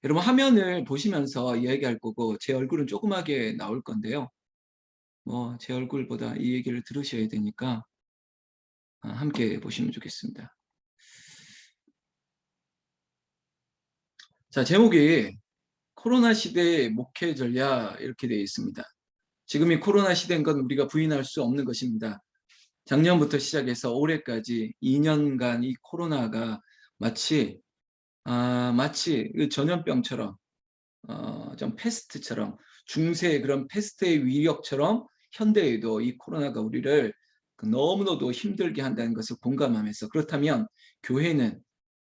여러분 화면을 보시면서 이야기할 거고 제 얼굴은 조그맣게 나올 건데요. 제 얼굴보다 이 얘기를 들으셔야 되니까 함께 보시면 좋겠습니다. 자, 제목이 코로나 시대의 목회 전략 이렇게 되어 있습니다. 지금이 코로나 시대인 건 우리가 부인할 수 없는 것입니다. 작년부터 시작해서 올해까지 2년간 이 코로나가 마치 그 전염병처럼 좀 패스트처럼 중세의 그런 패스트의 위력처럼 현대에도 이 코로나가 우리를 너무나도 힘들게 한다는 것을 공감하면서, 그렇다면 교회는,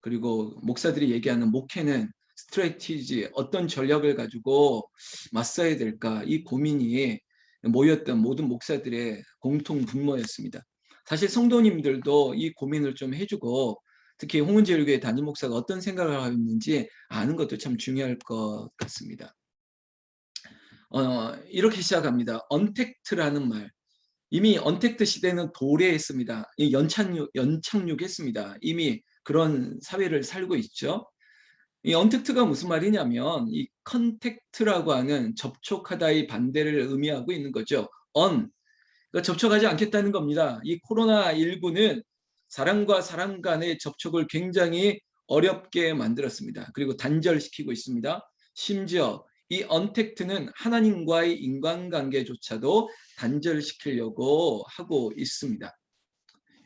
그리고 목사들이 얘기하는 목회는 스트레티지, 어떤 전략을 가지고 맞서야 될까, 이 고민이 모였던 모든 목사들의 공통 분모였습니다. 사실 성도님들도 이 고민을 좀 해주고, 특히 홍은재교회 담임 목사가 어떤 생각을 하고 있는지 아는 것도 참 중요할 것 같습니다. 이렇게 시작합니다. 언택트라는 말. 이미 언택트 시대는 도래했습니다. 연착륙했습니다. 이미 그런 사회를 살고 있죠. 이 언택트가 무슨 말이냐면 이 컨택트라고 하는 접촉하다의 반대를 의미하고 있는 거죠. 그러니까 접촉하지 않겠다는 겁니다. 이 코로나19는 사람과 사람 간의 접촉을 굉장히 어렵게 만들었습니다. 그리고 단절시키고 있습니다. 심지어 이 언택트는 하나님과의 인간관계조차도 단절시키려고 하고 있습니다.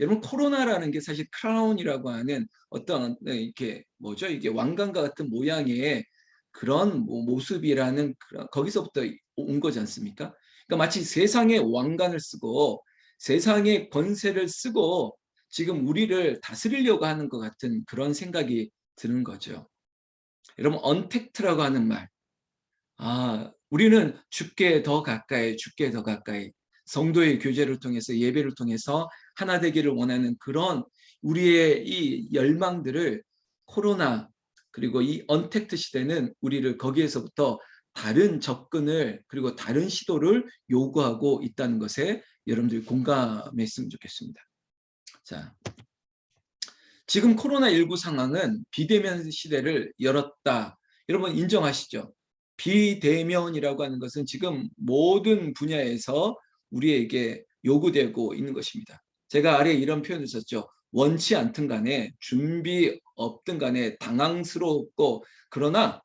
여러분, 코로나라는 게 사실 크라운이라고 하는 어떤 이렇게 뭐죠? 이게 왕관과 같은 모양의 그런 모습이라는 거기서부터 온 거지 않습니까? 그러니까 마치 세상의 왕관을 쓰고 세상의 권세를 쓰고 지금 우리를 다스리려고 하는 것 같은 그런 생각이 드는 거죠. 여러분, 언택트라고 하는 말, 우리는 주께 더 가까이, 주께 더 가까이, 성도의 교제를 통해서, 예배를 통해서 하나 되기를 원하는 그런 우리의 이 열망들을 코로나, 그리고 이 언택트 시대는 우리를 거기에서부터 다른 접근을, 그리고 다른 시도를 요구하고 있다는 것에 여러분들이 공감했으면 좋겠습니다. 자, 지금 코로나19 상황은 비대면 시대를 열었다. 여러분 인정하시죠? 비대면이라고 하는 것은 지금 모든 분야에서 우리에게 요구되고 있는 것입니다. 제가 아래에 이런 표현을 썼죠. 원치 않든 간에, 준비 없든 간에 당황스럽고, 그러나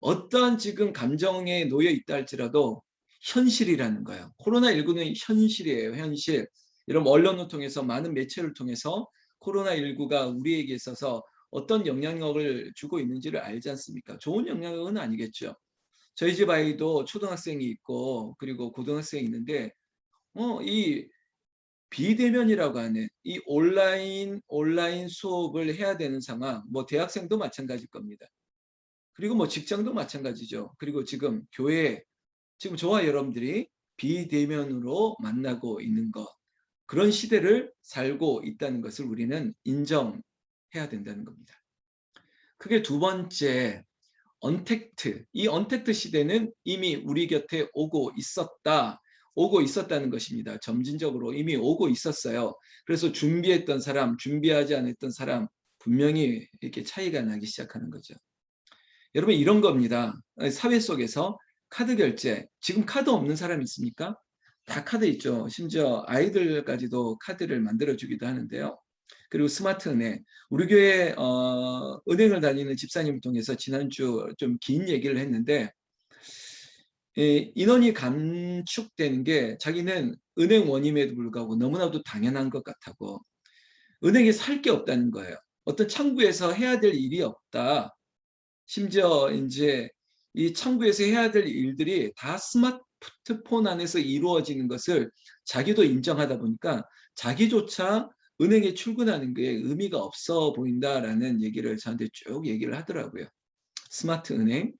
어떠한 지금 감정에 놓여 있다 할지라도 현실이라는 거예요. 코로나19는 현실이에요. 현실. 여러분, 언론을 통해서, 많은 매체를 통해서 코로나19가 우리에게 있어서 어떤 영향력을 주고 있는지를 알지 않습니까? 좋은 영향력은 아니겠죠. 저희 집 아이도 초등학생이 있고 그리고 고등학생이 있는데 이 비대면이라고 하는 이 온라인 수업을 해야 되는 상황, 대학생도 마찬가지일 겁니다. 그리고 직장도 마찬가지죠. 그리고 지금 교회, 지금 저와 여러분들이 비대면으로 만나고 있는 것, 그런 시대를 살고 있다는 것을 우리는 인정해야 된다는 겁니다. 그게 두 번째, 언택트. 이 언택트 시대는 이미 우리 곁에 오고 있었다는 것입니다. 점진적으로 이미 오고 있었어요. 그래서 준비했던 사람, 준비하지 않았던 사람, 분명히 이렇게 차이가 나기 시작하는 거죠. 여러분, 이런 겁니다. 사회 속에서 카드 결제, 지금 카드 없는 사람 있습니까? 다 카드 있죠. 심지어 아이들까지도 카드를 만들어주기도 하는데요. 그리고 스마트 은행. 우리 교회 은행을 다니는 집사님을 통해서 지난주 좀 긴 얘기를 했는데, 인원이 감축되는 게 자기는 은행 원임에도 불구하고 너무나도 당연한 것 같다고, 은행에 살 게 없다는 거예요. 어떤 창구에서 해야 될 일이 없다. 심지어 이제 이 창구에서 해야 될 일들이 다 스마트폰 안에서 이루어지는 것을 자기도 인정하다 보니까 자기조차 은행에 출근하는 게 의미가 없어 보인다라는 얘기를 저한테 쭉 얘기를 하더라고요. 스마트 은행.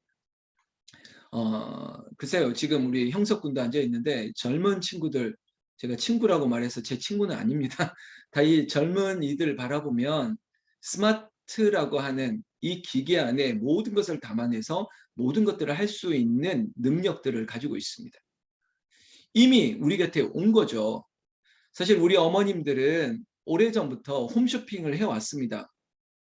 글쎄요, 지금 우리 형석군도 앉아 있는데 젊은 친구들, 제가 친구라고 말해서 제 친구는 아닙니다. 다 이 젊은 이들 바라보면 스마트라고 하는 이 기계 안에 모든 것을 담아내서 모든 것들을 할 수 있는 능력들을 가지고 있습니다. 이미 우리 곁에 온 거죠. 사실 우리 어머님들은 오래전부터 홈쇼핑을 해왔습니다.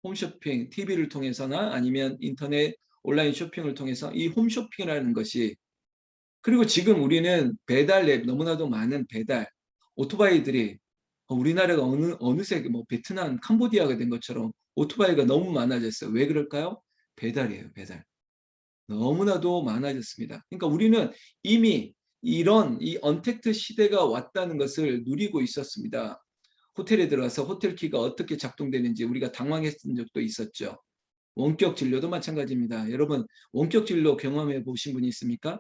홈쇼핑, TV를 통해서나 아니면 인터넷 온라인 쇼핑을 통해서 이 홈쇼핑이라는 것이, 그리고 지금 우리는 배달 앱, 너무나도 많은 배달 오토바이들이 우리나라가 어느새 뭐 베트남, 캄보디아가 된 것처럼 오토바이가 너무 많아졌어요. 왜 그럴까요? 배달이에요, 배달. 너무나도 많아졌습니다. 그러니까 우리는 이미 이런 이 언택트 시대가 왔다는 것을 누리고 있었습니다. 호텔에 들어가서 호텔 키가 어떻게 작동되는지 우리가 당황했던 적도 있었죠. 원격 진료도 마찬가지입니다. 여러분, 원격 진료 경험해 보신 분이 있습니까?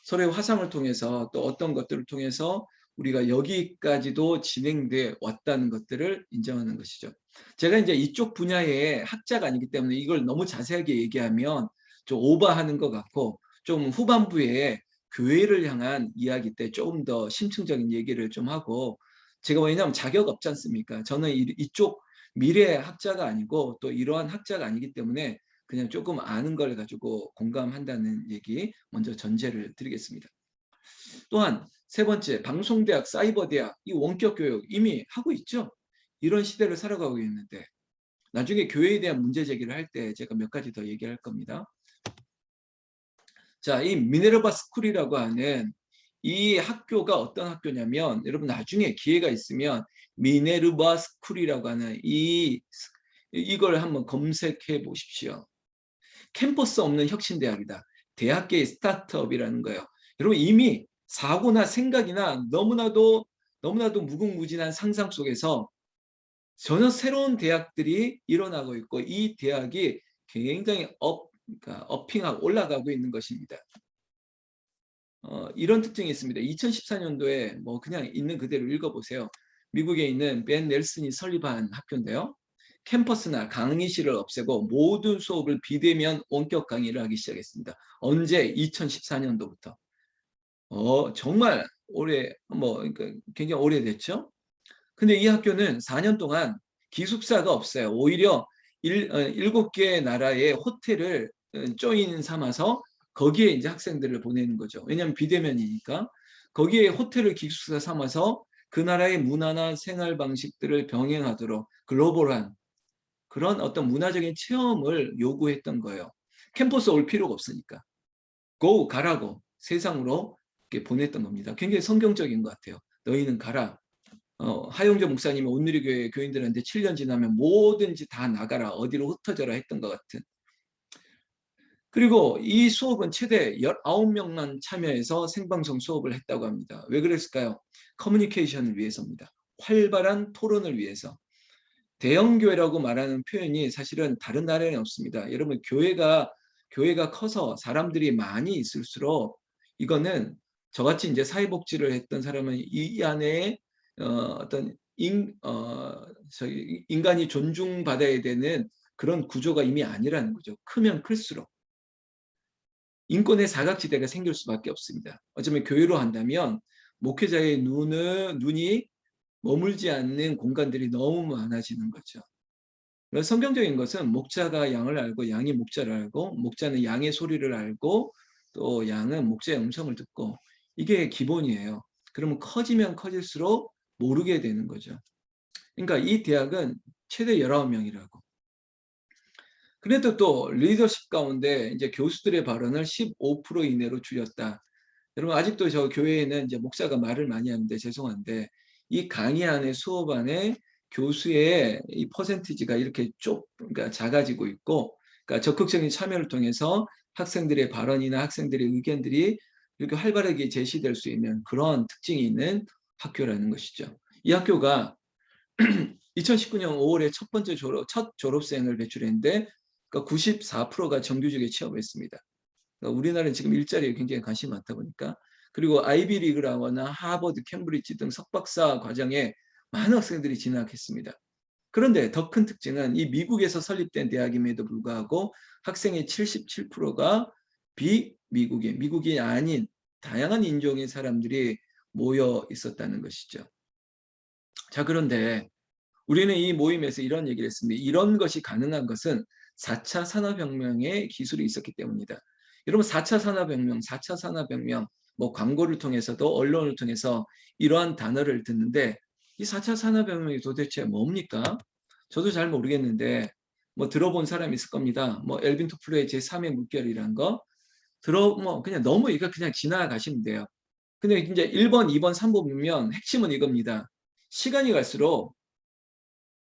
서로의 화상을 통해서 또 어떤 것들을 통해서 우리가 여기까지도 진행돼 왔다는 것들을 인정하는 것이죠. 제가 이제 이쪽 분야의 학자가 아니기 때문에 이걸 너무 자세하게 얘기하면 좀 오버하는 것 같고, 좀 후반부에 교회를 향한 이야기 때 조금 더 심층적인 얘기를 좀 하고, 제가 왜냐하면 자격 없지 않습니까? 저는 이쪽 미래 학자가 아니고 또 이러한 학자가 아니기 때문에 그냥 조금 아는 걸 가지고 공감한다는 얘기 먼저 전제를 드리겠습니다. 또한 세 번째, 방송대학, 사이버대학, 이 원격 교육 이미 하고 있죠. 이런 시대를 살아가고 있는데 나중에 교회에 대한 문제 제기를 할 때 제가 몇 가지 더 얘기할 겁니다. 자, 이 미네르바 스쿨이라고 하는 이 학교가 어떤 학교냐면, 여러분 나중에 기회가 있으면 미네르바 스쿨이라고 하는 이걸 한번 검색해 보십시오. 캠퍼스 없는 혁신대학이다. 대학계의 스타트업이라는 거예요. 여러분 이미 사고나 생각이나 너무나도 무궁무진한 상상 속에서 전혀 새로운 대학들이 일어나고 있고, 이 대학이 굉장히 그러니까 업핑하고 올라가고 있는 것입니다. 이런 특징이 있습니다. 2014년도에 뭐 그냥 있는 그대로 읽어보세요. 미국에 있는 벤 넬슨이 설립한 학교인데요. 캠퍼스나 강의실을 없애고 모든 수업을 비대면 원격 강의를 하기 시작했습니다. 언제? 2014년도부터. 정말 오래, 뭐 그러니까 굉장히 오래됐죠. 근데 이 학교는 4년 동안 기숙사가 없어요. 오히려 7개 나라의 호텔을 조인 삼아서 거기에 이제 학생들을 보내는 거죠. 왜냐하면 비대면이니까. 거기에 호텔을 기숙사 삼아서 그 나라의 문화나 생활 방식들을 병행하도록 글로벌한 그런 어떤 문화적인 체험을 요구했던 거예요. 캠퍼스 올 필요가 없으니까. 가라고 세상으로 이렇게 보냈던 겁니다. 굉장히 성경적인 것 같아요. 너희는 가라. 하용조 목사님은 온누리교회 교인들한테 7년 지나면 뭐든지 다 나가라, 어디로 흩어져라 했던 것 같은. 그리고 이 수업은 최대 19명만 참여해서 생방송 수업을 했다고 합니다. 왜 그랬을까요? 커뮤니케이션을 위해서입니다. 활발한 토론을 위해서. 대형교회라고 말하는 표현이 사실은 다른 나라에는 없습니다. 여러분, 교회가 커서 사람들이 많이 있을수록 이거는 저같이 이제 사회복지를 했던 사람은 이 안에 어떤 인간이 존중받아야 되는 그런 구조가 이미 아니라는 거죠. 크면 클수록. 인권의 사각지대가 생길 수밖에 없습니다. 어쩌면 교회로 한다면 목회자의 눈이 머물지 않는 공간들이 너무 많아지는 거죠. 성경적인 것은 목자가 양을 알고 양이 목자를 알고 목자는 양의 소리를 알고 또 양은 목자의 음성을 듣고, 이게 기본이에요. 그러면 커지면 커질수록 모르게 되는 거죠. 그러니까 이 대학은 최대 19명이라고. 그래도 또 리더십 가운데 이제 교수들의 발언을 15% 이내로 줄였다. 여러분 아직도 저 교회에는 이제 목사가 말을 많이 하는데 죄송한데, 이 강의 안에 수업 안에 교수의 이 퍼센티지가 이렇게 그러니까 작아지고 있고, 그러니까 적극적인 참여를 통해서 학생들의 발언이나 학생들의 의견들이 이렇게 활발하게 제시될 수 있는 그런 특징이 있는 학교라는 것이죠. 이 학교가 2019년 5월에 첫 졸업생을 배출했는데, 그러니까 94%가 정규직에 취업했습니다. 그러니까 우리나라는 지금 일자리에 굉장히 관심이 많다 보니까. 그리고 아이비리그라거나 하버드, 캠브리지 등 석박사 과정에 많은 학생들이 진학했습니다. 그런데 더 큰 특징은 이 미국에서 설립된 대학임에도 불구하고 학생의 77%가 미국이 아닌 다양한 인종의 사람들이 모여 있었다는 것이죠. 자, 그런데 우리는 이 모임에서 이런 얘기를 했습니다. 이런 것이 가능한 것은 4차 산업혁명의 기술이 있었기 때문이다. 여러분 4차 산업혁명, 뭐 광고를 통해서도 언론을 통해서 이러한 단어를 듣는데, 이 4차 산업혁명이 도대체 뭡니까? 저도 잘 모르겠는데 뭐 들어본 사람이 있을 겁니다. 뭐 엘빈 토플러의 제3의 물결이란 거 뭐 그냥 너무 이거 그냥 지나가시면 돼요. 근데 이제 1번, 2번, 3번 보면 핵심은 이겁니다. 시간이 갈수록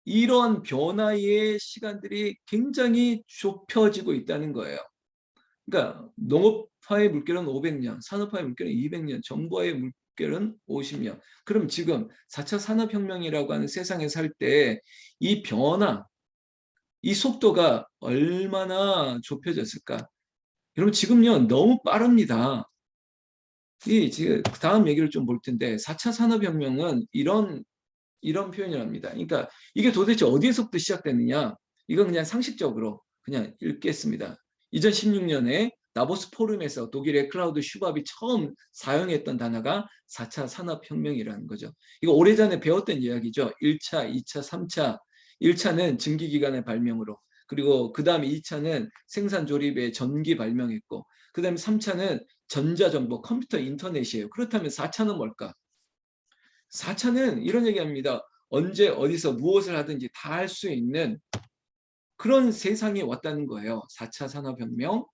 이런 변화의 시간들이 굉장히 좁혀지고 있다는 거예요. 그러니까 농업화의 물결은 500년, 산업화의 물결은 200년, 정보화의 물결은 50년. 그럼 지금 4차 산업혁명이라고 하는 세상에 살 때 이 변화, 이 속도가 얼마나 좁혀졌을까? 여러분 지금요 너무 빠릅니다. 이 지금 다음 얘기를 좀 볼 텐데 4차 산업혁명은 이런 표현을 합니다. 그러니까 이게 도대체 어디에서부터 시작됐느냐? 이건 그냥 상식적으로 그냥 읽겠습니다. 2016년에 나보스 포럼에서 독일의 클라우드 슈밥이 처음 사용했던 단어가 4차 산업혁명이라는 거죠. 이거 오래전에 배웠던 이야기죠. 1차, 2차, 3차. 1차는 증기기관의 발명으로, 그리고 그 다음에 2차는 생산 조립의 전기 발명했고, 그 다음에 3차는 전자정보, 컴퓨터, 인터넷이에요. 그렇다면 4차는 뭘까? 4차는 이런 얘기합니다. 언제 어디서 무엇을 하든지 다 할 수 있는 그런 세상이 왔다는 거예요. 4차 산업혁명.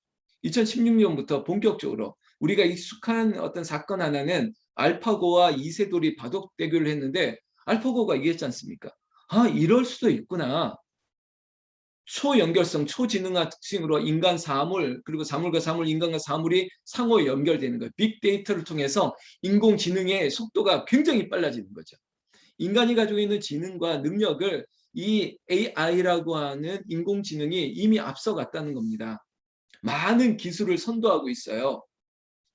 2016년부터 본격적으로 우리가 익숙한 어떤 사건 하나는 알파고와 이세돌이 바둑 대결을 했는데 알파고가 이겼지 않습니까? 아, 이럴 수도 있구나. 초연결성, 초지능화 특징으로 인간 사물, 그리고 사물과 사물, 인간과 사물이 상호 연결되는 거예요. 빅데이터를 통해서 인공지능의 속도가 굉장히 빨라지는 거죠. 인간이 가지고 있는 지능과 능력을 이 AI라고 하는 인공지능이 이미 앞서갔다는 겁니다. 많은 기술을 선도하고 있어요.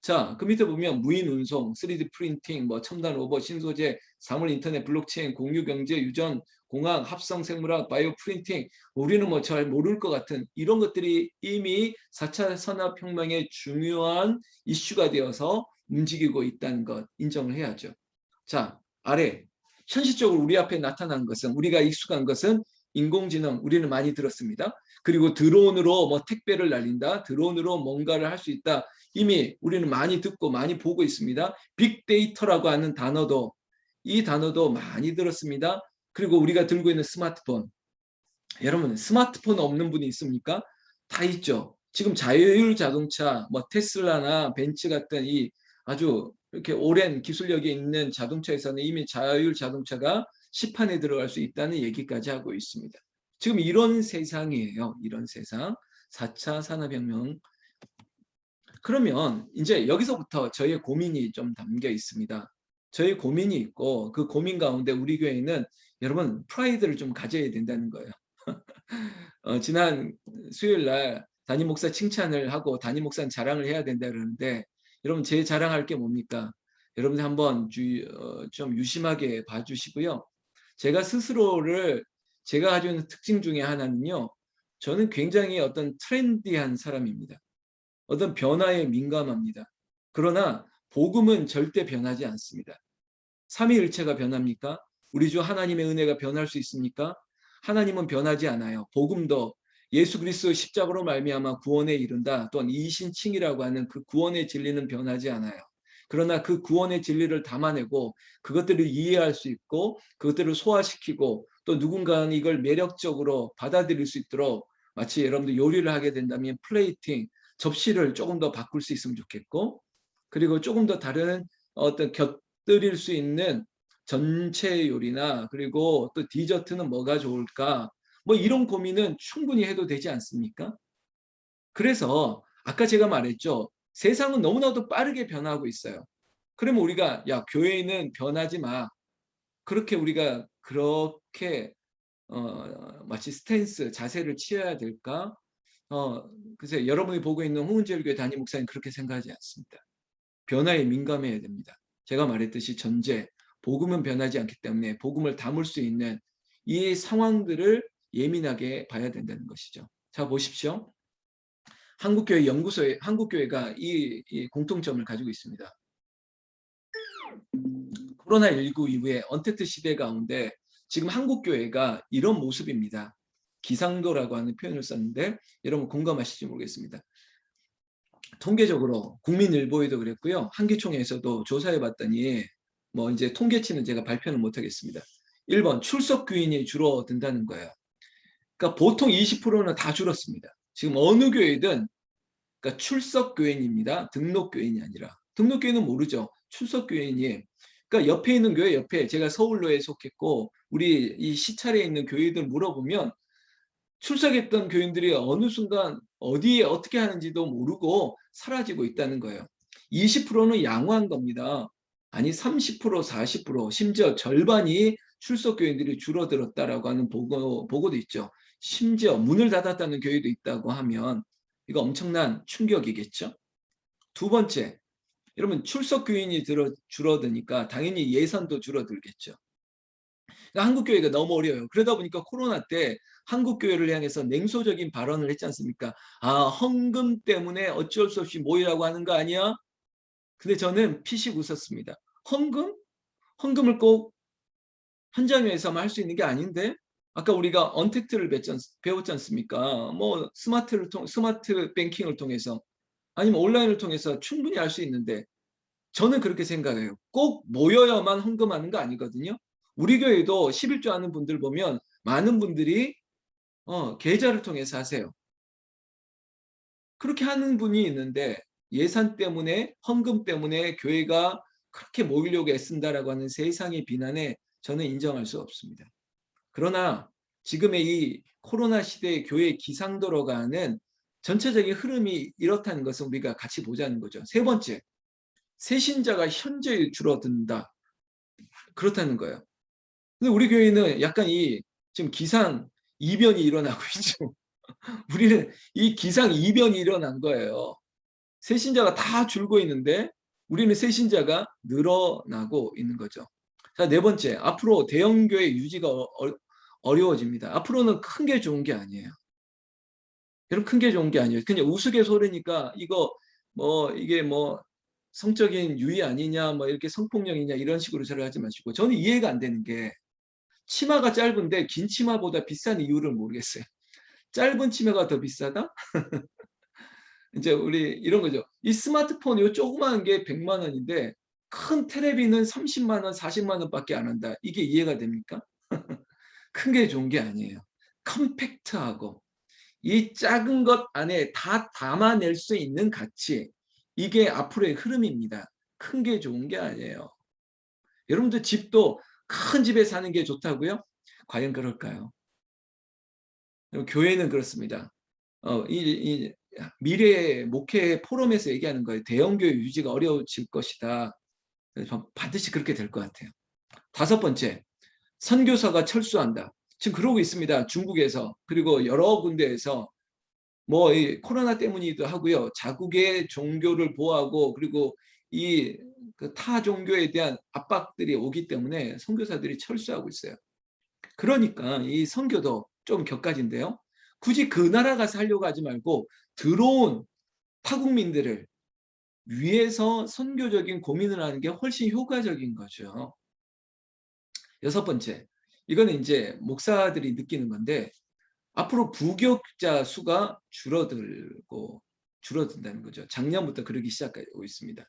자, 그 밑에 보면 무인 운송, 3D 프린팅, 뭐 첨단 로봇, 신소재, 사물 인터넷, 블록체인, 공유 경제, 유전, 공학, 합성 생물학, 바이오 프린팅, 우리는 뭐 잘 모를 것 같은 이런 것들이 이미 4차 산업혁명의 중요한 이슈가 되어서 움직이고 있다는 것 인정을 해야죠. 자, 아래 현실적으로 우리 앞에 나타난 것은, 우리가 익숙한 것은 인공지능, 우리는 많이 들었습니다. 그리고 드론으로 뭐 택배를 날린다, 드론으로 뭔가를 할 수 있다. 이미 우리는 많이 듣고 많이 보고 있습니다. 빅데이터라고 하는 단어도, 이 단어도 많이 들었습니다. 그리고 우리가 들고 있는 스마트폰, 여러분 스마트폰 없는 분이 있습니까? 다 있죠. 지금 자율 자동차, 뭐 테슬라나 벤츠 같은 이 아주 이렇게 오랜 기술력이 있는 자동차에서는 이미 자율 자동차가 시판에 들어갈 수 있다는 얘기까지 하고 있습니다. 지금 이런 세상이에요. 이런 세상. 4차 산업혁명. 그러면 이제 여기서부터 저희의 고민이 좀 담겨 있습니다. 저희 고민이 있고 그 고민 가운데 우리 교회는 여러분 프라이드를 좀 가져야 된다는 거예요. 지난 수요일 날 담임 목사 칭찬을 하고 담임 목사는 자랑을 해야 된다 그러는데 여러분 제 자랑할 게 뭡니까? 여러분 한번 좀 유심하게 봐주시고요. 제가 스스로를 제가 가지고 있는 특징 중에 하나는요. 저는 굉장히 어떤 트렌디한 사람입니다. 어떤 변화에 민감합니다. 그러나 복음은 절대 변하지 않습니다. 삼위일체가 변합니까? 우리 주 하나님의 은혜가 변할 수 있습니까? 하나님은 변하지 않아요. 복음도 예수 그리스도 십자가로 말미암아 구원에 이른다. 또한 이신칭이라고 하는 그 구원의 진리는 변하지 않아요. 그러나 그 구원의 진리를 담아내고 그것들을 이해할 수 있고 그것들을 소화시키고 또 누군가는 이걸 매력적으로 받아들일 수 있도록, 마치 여러분들 요리를 하게 된다면 플레이팅, 접시를 조금 더 바꿀 수 있으면 좋겠고, 그리고 조금 더 다른 어떤 곁들일 수 있는 전체 요리나 그리고 또 디저트는 뭐가 좋을까, 뭐 이런 고민은 충분히 해도 되지 않습니까? 그래서 아까 제가 말했죠. 세상은 너무나도 빠르게 변하고 있어요. 그러면 우리가 야 교회는 변하지 마. 그렇게 우리가 그렇게 마치 스탠스 자세를 취해야 될까? 글쎄 여러분이 보고 있는 홍은절교회 담임 목사님 그렇게 생각하지 않습니다. 변화에 민감해야 됩니다. 제가 말했듯이 전제, 복음은 변하지 않기 때문에 복음을 담을 수 있는 이 상황들을 예민하게 봐야 된다는 것이죠. 자 보십시오. 한국교회 연구소에 한국교회가 이 공통점을 가지고 있습니다. 코로나19 이후에 언택트 시대 가운데 지금 한국교회가 이런 모습입니다. 기상도라고 하는 표현을 썼는데 여러분 공감하실지 모르겠습니다. 통계적으로 국민일보에도 그랬고요. 한기총에서도 조사해 봤더니 뭐 이제 통계치는 제가 발표는 못 하겠습니다. 1번 출석 규인이 줄어든다는 거예요. 그러니까 보통 20%는 다 줄었습니다. 지금 어느 교회든 그러니까 출석 교인입니다. 등록 교인이 아니라. 등록 교인은 모르죠. 출석 교인이. 그러니까 옆에 있는 교회 옆에 제가 서울로에 속했고 우리 이 시찰에 있는 교회들 물어보면 출석했던 교인들이 어느 순간 어디에 어떻게 하는지도 모르고 사라지고 있다는 거예요. 20%는 양호한 겁니다. 아니 30%, 40% 심지어 절반이 출석 교인들이 줄어들었다라고 하는 보고도 있죠. 심지어 문을 닫았다는 교회도 있다고 하면 이거 엄청난 충격이겠죠. 두 번째, 여러분 출석 교인이 줄어드니까 당연히 예산도 줄어들겠죠. 그러니까 한국 교회가 너무 어려워요. 그러다 보니까 코로나 때 한국 교회를 향해서 냉소적인 발언을 했지 않습니까? 아, 헌금 때문에 어쩔 수 없이 모이라고 하는 거 아니야? 근데 저는 피식 웃었습니다. 헌금? 헌금을 꼭 현장에서만 할 수 있는 게 아닌데? 아까 우리가 언택트를 배웠지 않습니까? 뭐 스마트 뱅킹을 통해서 아니면 온라인을 통해서 충분히 할 수 있는데 저는 그렇게 생각해요. 꼭 모여야만 헌금하는 거 아니거든요. 우리 교회도 11조 하는 분들 보면 많은 분들이 계좌를 통해서 하세요. 그렇게 하는 분이 있는데 예산 때문에 헌금 때문에 교회가 그렇게 모이려고 애쓴다라고 하는 세상의 비난에 저는 인정할 수 없습니다. 그러나 지금의 이 코로나 시대의 교회 기상도로 가는 전체적인 흐름이 이렇다는 것을 우리가 같이 보자는 거죠. 세 번째, 새신자가 현저히 줄어든다. 그렇다는 거예요. 근데 우리 교회는 약간 이 지금 기상 이변이 일어나고 있죠. 우리는 이 기상 이변이 일어난 거예요. 새신자가 다 줄고 있는데 우리는 새신자가 늘어나고 있는 거죠. 자, 네 번째, 앞으로 대형교회 유지가 어려워집니다. 앞으로는 큰 게 좋은 게 아니에요. 여러분 큰 게 좋은 게 아니에요. 그냥 우스갯소리니까 이거 뭐 이게 뭐 성적인 유의 아니냐 뭐 이렇게 성폭력이냐 이런 식으로 잘 하지 마시고 저는 이해가 안 되는 게 치마가 짧은데 긴 치마보다 비싼 이유를 모르겠어요. 짧은 치마가 더 비싸다? 이제 우리 이런 거죠. 이 스마트폰 이 조그마한 게 100만 원인데 큰 테레비는 30만 원, 40만 원밖에 안 한다. 이게 이해가 됩니까? 큰 게 좋은 게 아니에요. 컴팩트하고 이 작은 것 안에 다 담아낼 수 있는 가치. 이게 앞으로의 흐름입니다. 큰 게 좋은 게 아니에요. 여러분들 집도 큰 집에 사는 게 좋다고요? 과연 그럴까요? 교회는 그렇습니다. 이 미래 목회 포럼에서 얘기하는 거예요. 대형교회 유지가 어려워질 것이다. 반드시 그렇게 될 것 같아요. 다섯 번째, 선교사가 철수한다. 지금 그러고 있습니다. 중국에서 그리고 여러 군데에서 뭐 이 코로나 때문이기도 하고요. 자국의 종교를 보호하고 그리고 이 타 종교에 대한 압박들이 오기 때문에 선교사들이 철수하고 있어요. 그러니까 이 선교도 좀 격가진데요. 굳이 그 나라 가서 하려고 하지 말고 들어온 타국민들을 위해서 선교적인 고민을 하는 게 훨씬 효과적인 거죠. 여섯 번째, 이거는 이제 목사들이 느끼는 건데 앞으로 부교육자 수가 줄어든다는 거죠. 작년부터 그러기 시작하고 있습니다.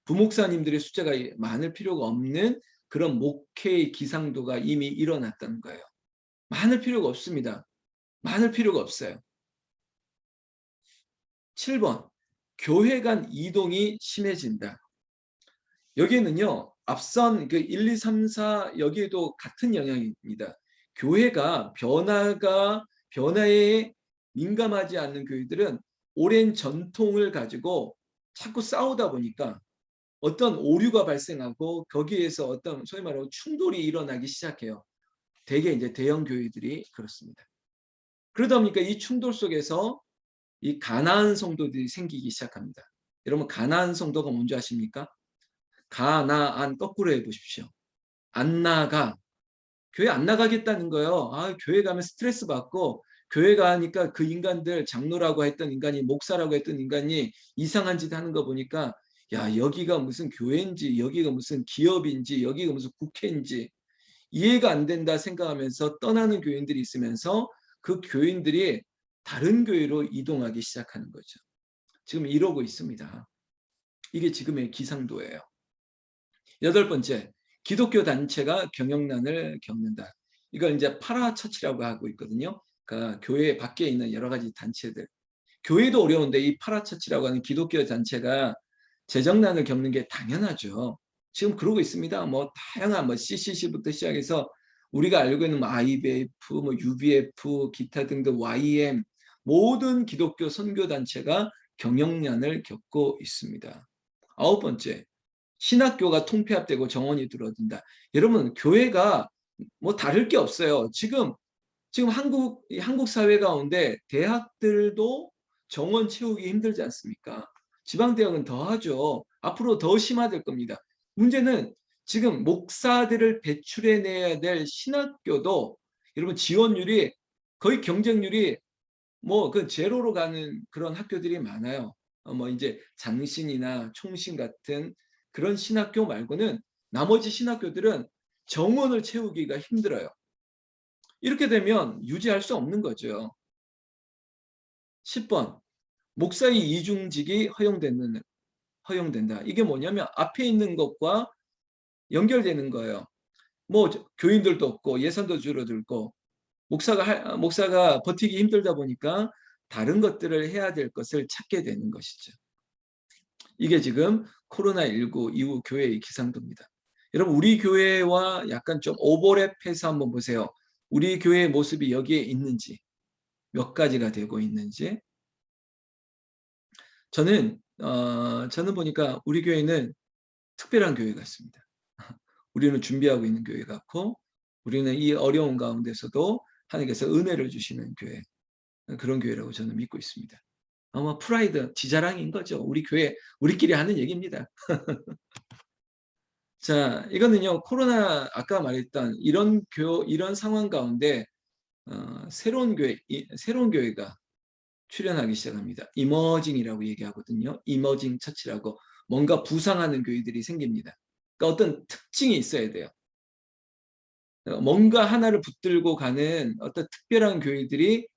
부목사님들의 숫자가 많을 필요가 없는 그런 목회의 기상도가 이미 일어났다는 거예요. 많을 필요가 없습니다. 많을 필요가 없어요. 7번, 교회 간 이동이 심해진다. 여기에는요, 앞선 그 1, 2, 3, 4 여기에도 같은 영향입니다. 교회가 변화에 민감하지 않는 교회들은 오랜 전통을 가지고 자꾸 싸우다 보니까 어떤 오류가 발생하고 거기에서 어떤 소위 말하고 충돌이 일어나기 시작해요. 대개 이제 대형 교회들이 그렇습니다. 그러다 보니까 이 충돌 속에서 이 가나안 성도들이 생기기 시작합니다. 여러분 가나안 성도가 뭔지 아십니까? 가나안 거꾸로 해보십시오. 안 나가. 교회 안 나가겠다는 거예요. 아, 교회 가면 스트레스 받고 교회 가니까 그 인간들 장로라고 했던 인간이 목사라고 했던 인간이 이상한 짓 하는 거 보니까 야 여기가 무슨 교회인지 여기가 무슨 기업인지 여기가 무슨 국회인지 이해가 안 된다 생각하면서 떠나는 교인들이 있으면서 그 교인들이 다른 교회로 이동하기 시작하는 거죠. 지금 이러고 있습니다. 이게 지금의 기상도예요. 여덟 번째, 기독교 단체가 경영난을 겪는다. 이걸 이제 파라처치라고 하고 있거든요. 교회 밖에 있는 여러 가지 단체들, 교회도 어려운데 이 파라처치라고 하는 기독교 단체가 재정난을 겪는 게 당연하죠. 지금 그러고 있습니다. 뭐 다양한 뭐 CCC부터 시작해서 우리가 알고 있는 뭐 IBF, 뭐 UBF, 기타 등등 YM 모든 기독교 선교 단체가 경영난을 겪고 있습니다. 아홉 번째, 신학교가 통폐합되고 정원이 줄어든다. 여러분, 교회가 뭐 다를 게 없어요. 지금 한국 사회 가운데 대학들도 정원 채우기 힘들지 않습니까? 지방 대학은 더 하죠. 앞으로 더 심화될 겁니다. 문제는 지금 목사들을 배출해내야 될 신학교도 여러분 지원율이 거의 경쟁률이 뭐 그 제로로 가는 그런 학교들이 많아요. 뭐 이제 장신이나 총신 같은 그런 신학교 말고는 나머지 신학교들은 정원을 채우기가 힘들어요. 이렇게 되면 유지할 수 없는 거죠. 10번 목사의 이중직이 허용된다. 이게 뭐냐면 앞에 있는 것과 연결되는 거예요. 뭐 교인들도 없고 예산도 줄어들고 목사가 버티기 힘들다 보니까 다른 것들을 해야 될 것을 찾게 되는 것이죠. 이게 지금 코로나19 이후 교회의 기상도입니다. 여러분 우리 교회와 약간 좀 오버랩해서 한번 보세요. 우리 교회의 모습이 여기에 있는지 몇 가지가 되고 있는지 저는 보니까 우리 교회는 특별한 교회 같습니다. 우리는 준비하고 있는 교회 같고 우리는 이 어려운 가운데서도 하나님께서 은혜를 주시는 교회 그런 교회라고 저는 믿고 있습니다. 아마 프라이드, 지자랑인 거죠. 우리 교회, 우리끼리 하는 얘기입니다. 자, 이거는요, 코로나, 아까 말했던 이런 상황 가운데, 새로운 교회가 출현하기 시작합니다. 이머징이라고 얘기하거든요. 이머징 처치라고. 뭔가 부상하는 교회들이 생깁니다. 그러니까 어떤 특징이 있어야 돼요. 뭔가 하나를 붙들고 가는 어떤 특별한 교회들이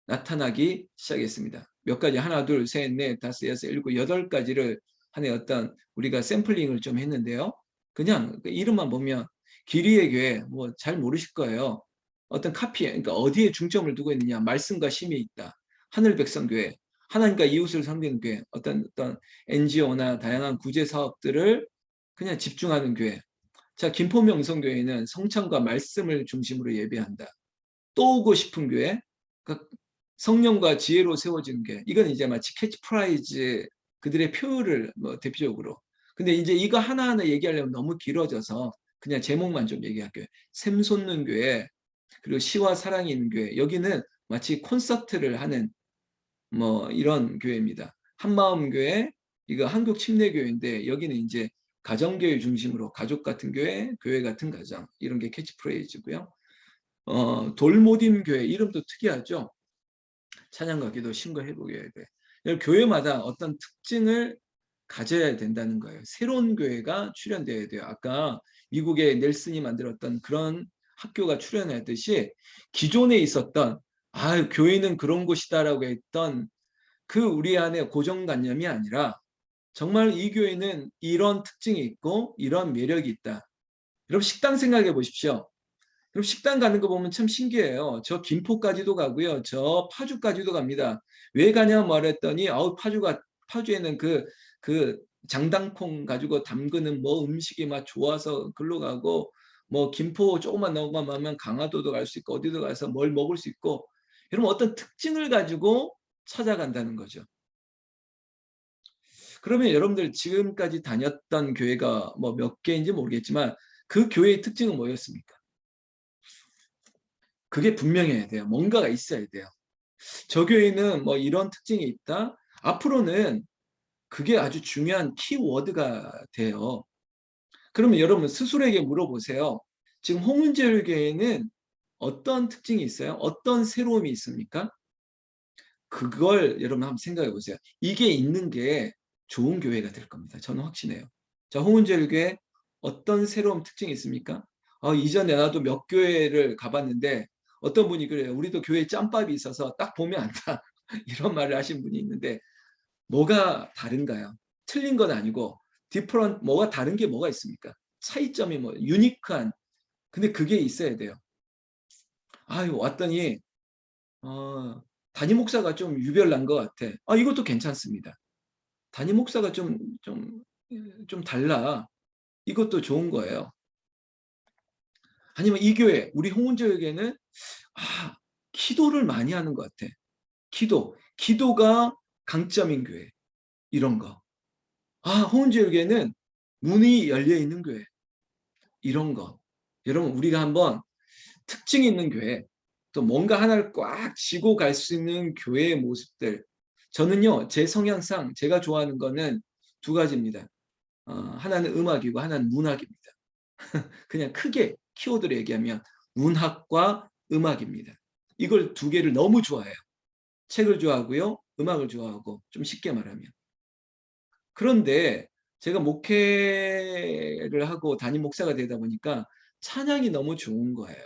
나타나기 시작했습니다. 몇 가지 하나, 둘, 셋, 넷, 다섯, 여섯, 일곱, 여덟 가지를 하나의 어떤 우리가 샘플링을 좀 했는데요. 그냥 그 이름만 보면 기리의 교회 뭐 잘 모르실 거예요. 어떤 카피에 그러니까 어디에 중점을 두고 있느냐 말씀과 심이 있다. 하늘 백성 교회 하나님과 이웃을 섬기는 교회 어떤 NGO나 다양한 구제 사업들을 그냥 집중하는 교회. 자 김포명성교회는 성찬과 말씀을 중심으로 예배한다. 또 오고 싶은 교회 그러니까 성령과 지혜로 세워지는 게 이건 이제 마치 캐치프라이즈 그들의 표를 뭐 대표적으로 근데 이제 이거 하나하나 얘기하려면 너무 길어져서 그냥 제목만 좀 얘기할게요. 샘솟는 교회 그리고 시와 사랑이 있는 교회 여기는 마치 콘서트를 하는 뭐 이런 교회입니다. 한마음 교회 이거 한국 침례교회인데 여기는 이제 가정교회 중심으로 가족 같은 교회, 교회 같은 가정 이런 게 캐치프레이즈고요. 돌모딤 교회 이름도 특이하죠. 찬양과 기도, 신과 회복해야 돼. 교회마다 어떤 특징을 가져야 된다는 거예요. 새로운 교회가 출현돼야 돼요. 아까 미국의 넬슨이 만들었던 그런 학교가 출현하듯이 기존에 있었던 교회는 그런 곳이다라고 했던 그 우리 안에 고정관념이 아니라 정말 이 교회는 이런 특징이 있고 이런 매력이 있다. 여러분 식당 생각해 보십시오. 그럼 식당 가는 거 보면 참 신기해요. 저 김포까지도 가고요. 저 파주까지도 갑니다. 왜 가냐 말했더니 파주에는 그 장당콩 가지고 담그는 뭐 음식이 막 좋아서 글로 가고 뭐 김포 조금만 넘어가면 강화도도 갈 수 있고 어디도 가서 뭘 먹을 수 있고 여러분 어떤 특징을 가지고 찾아간다는 거죠. 그러면 여러분들 지금까지 다녔던 교회가 뭐 몇 개인지 모르겠지만 그 교회의 특징은 뭐였습니까? 그게 분명해야 돼요. 뭔가가 있어야 돼요. 저 교회는 뭐 이런 특징이 있다. 앞으로는 그게 아주 중요한 키워드가 돼요. 그러면 여러분 스스로에게 물어보세요. 지금 홍은재열 교회는 어떤 특징이 있어요? 어떤 새로움이 있습니까? 그걸 여러분 한번 생각해 보세요. 이게 있는 게 좋은 교회가 될 겁니다. 저는 확신해요. 자, 홍은재열 교회 어떤 새로운 특징이 있습니까? 이전에 나도 몇 교회를 가봤는데 어떤 분이 그래요. 우리도 교회에 짬밥이 있어서 딱 보면 안다. 이런 말을 하신 분이 있는데 뭐가 다른가요? 틀린 건 아니고 뭐가 다른 게 뭐가 있습니까? 차이점이 뭐 유니크한 근데 그게 있어야 돼요. 왔더니 담임 목사가 좀 유별난 것 같아. 이것도 괜찮습니다. 담임 목사가 좀 달라. 이것도 좋은 거예요. 아니면 이 교회, 우리 홍은지역에는 아, 기도를 많이 하는 것 같아. 기도가 강점인 교회. 이런 거. 홍은지역에는 문이 열려 있는 교회. 이런 거. 여러분, 우리가 한번 특징 있는 교회, 또 뭔가 하나를 꽉 쥐고 갈 수 있는 교회의 모습들. 저는요, 제 성향상 제가 좋아하는 거는 두 가지입니다. 하나는 음악이고 하나는 문학입니다. 그냥 크게 키워드로 얘기하면 문학과 음악입니다. 이걸 두 개를 너무 좋아해요. 책을 좋아하고요, 음악을 좋아하고, 좀 쉽게 말하면. 그런데 제가 목회를 하고 담임 목사가 되다 보니까 찬양이 너무 좋은 거예요.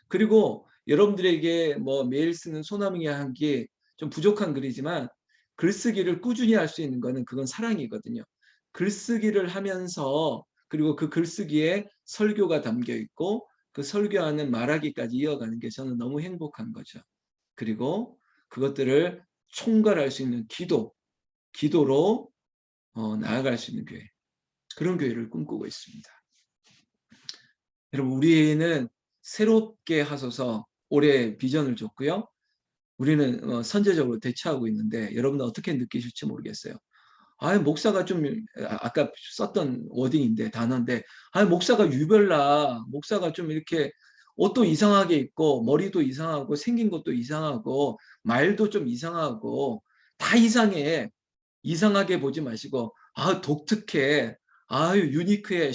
그리고 여러분들에게 뭐 매일 쓰는 소나무에 하기에 좀 부족한 글이지만 글쓰기를 꾸준히 할 수 있는 거는 그건 사랑이거든요. 글쓰기를 하면서 그리고 그 글쓰기에 설교가 담겨 있고 그 설교하는 말하기까지 이어가는 게 저는 너무 행복한 거죠. 그리고 그것들을 총괄할 수 있는 기도로 나아갈 수 있는 교회. 그런 교회를 꿈꾸고 있습니다. 여러분, 우리는 새롭게 하소서 올해 비전을 줬고요. 우리는 선제적으로 대처하고 있는데 여러분은 어떻게 느끼실지 모르겠어요. 목사가 좀 아까 썼던 워딩인데 단어인데 목사가 유별나. 목사가 좀 이렇게 옷도 이상하게 입고 머리도 이상하고 생긴 것도 이상하고 말도 좀 이상하고 다 이상해. 이상하게 보지 마시고 독특해. 유니크해.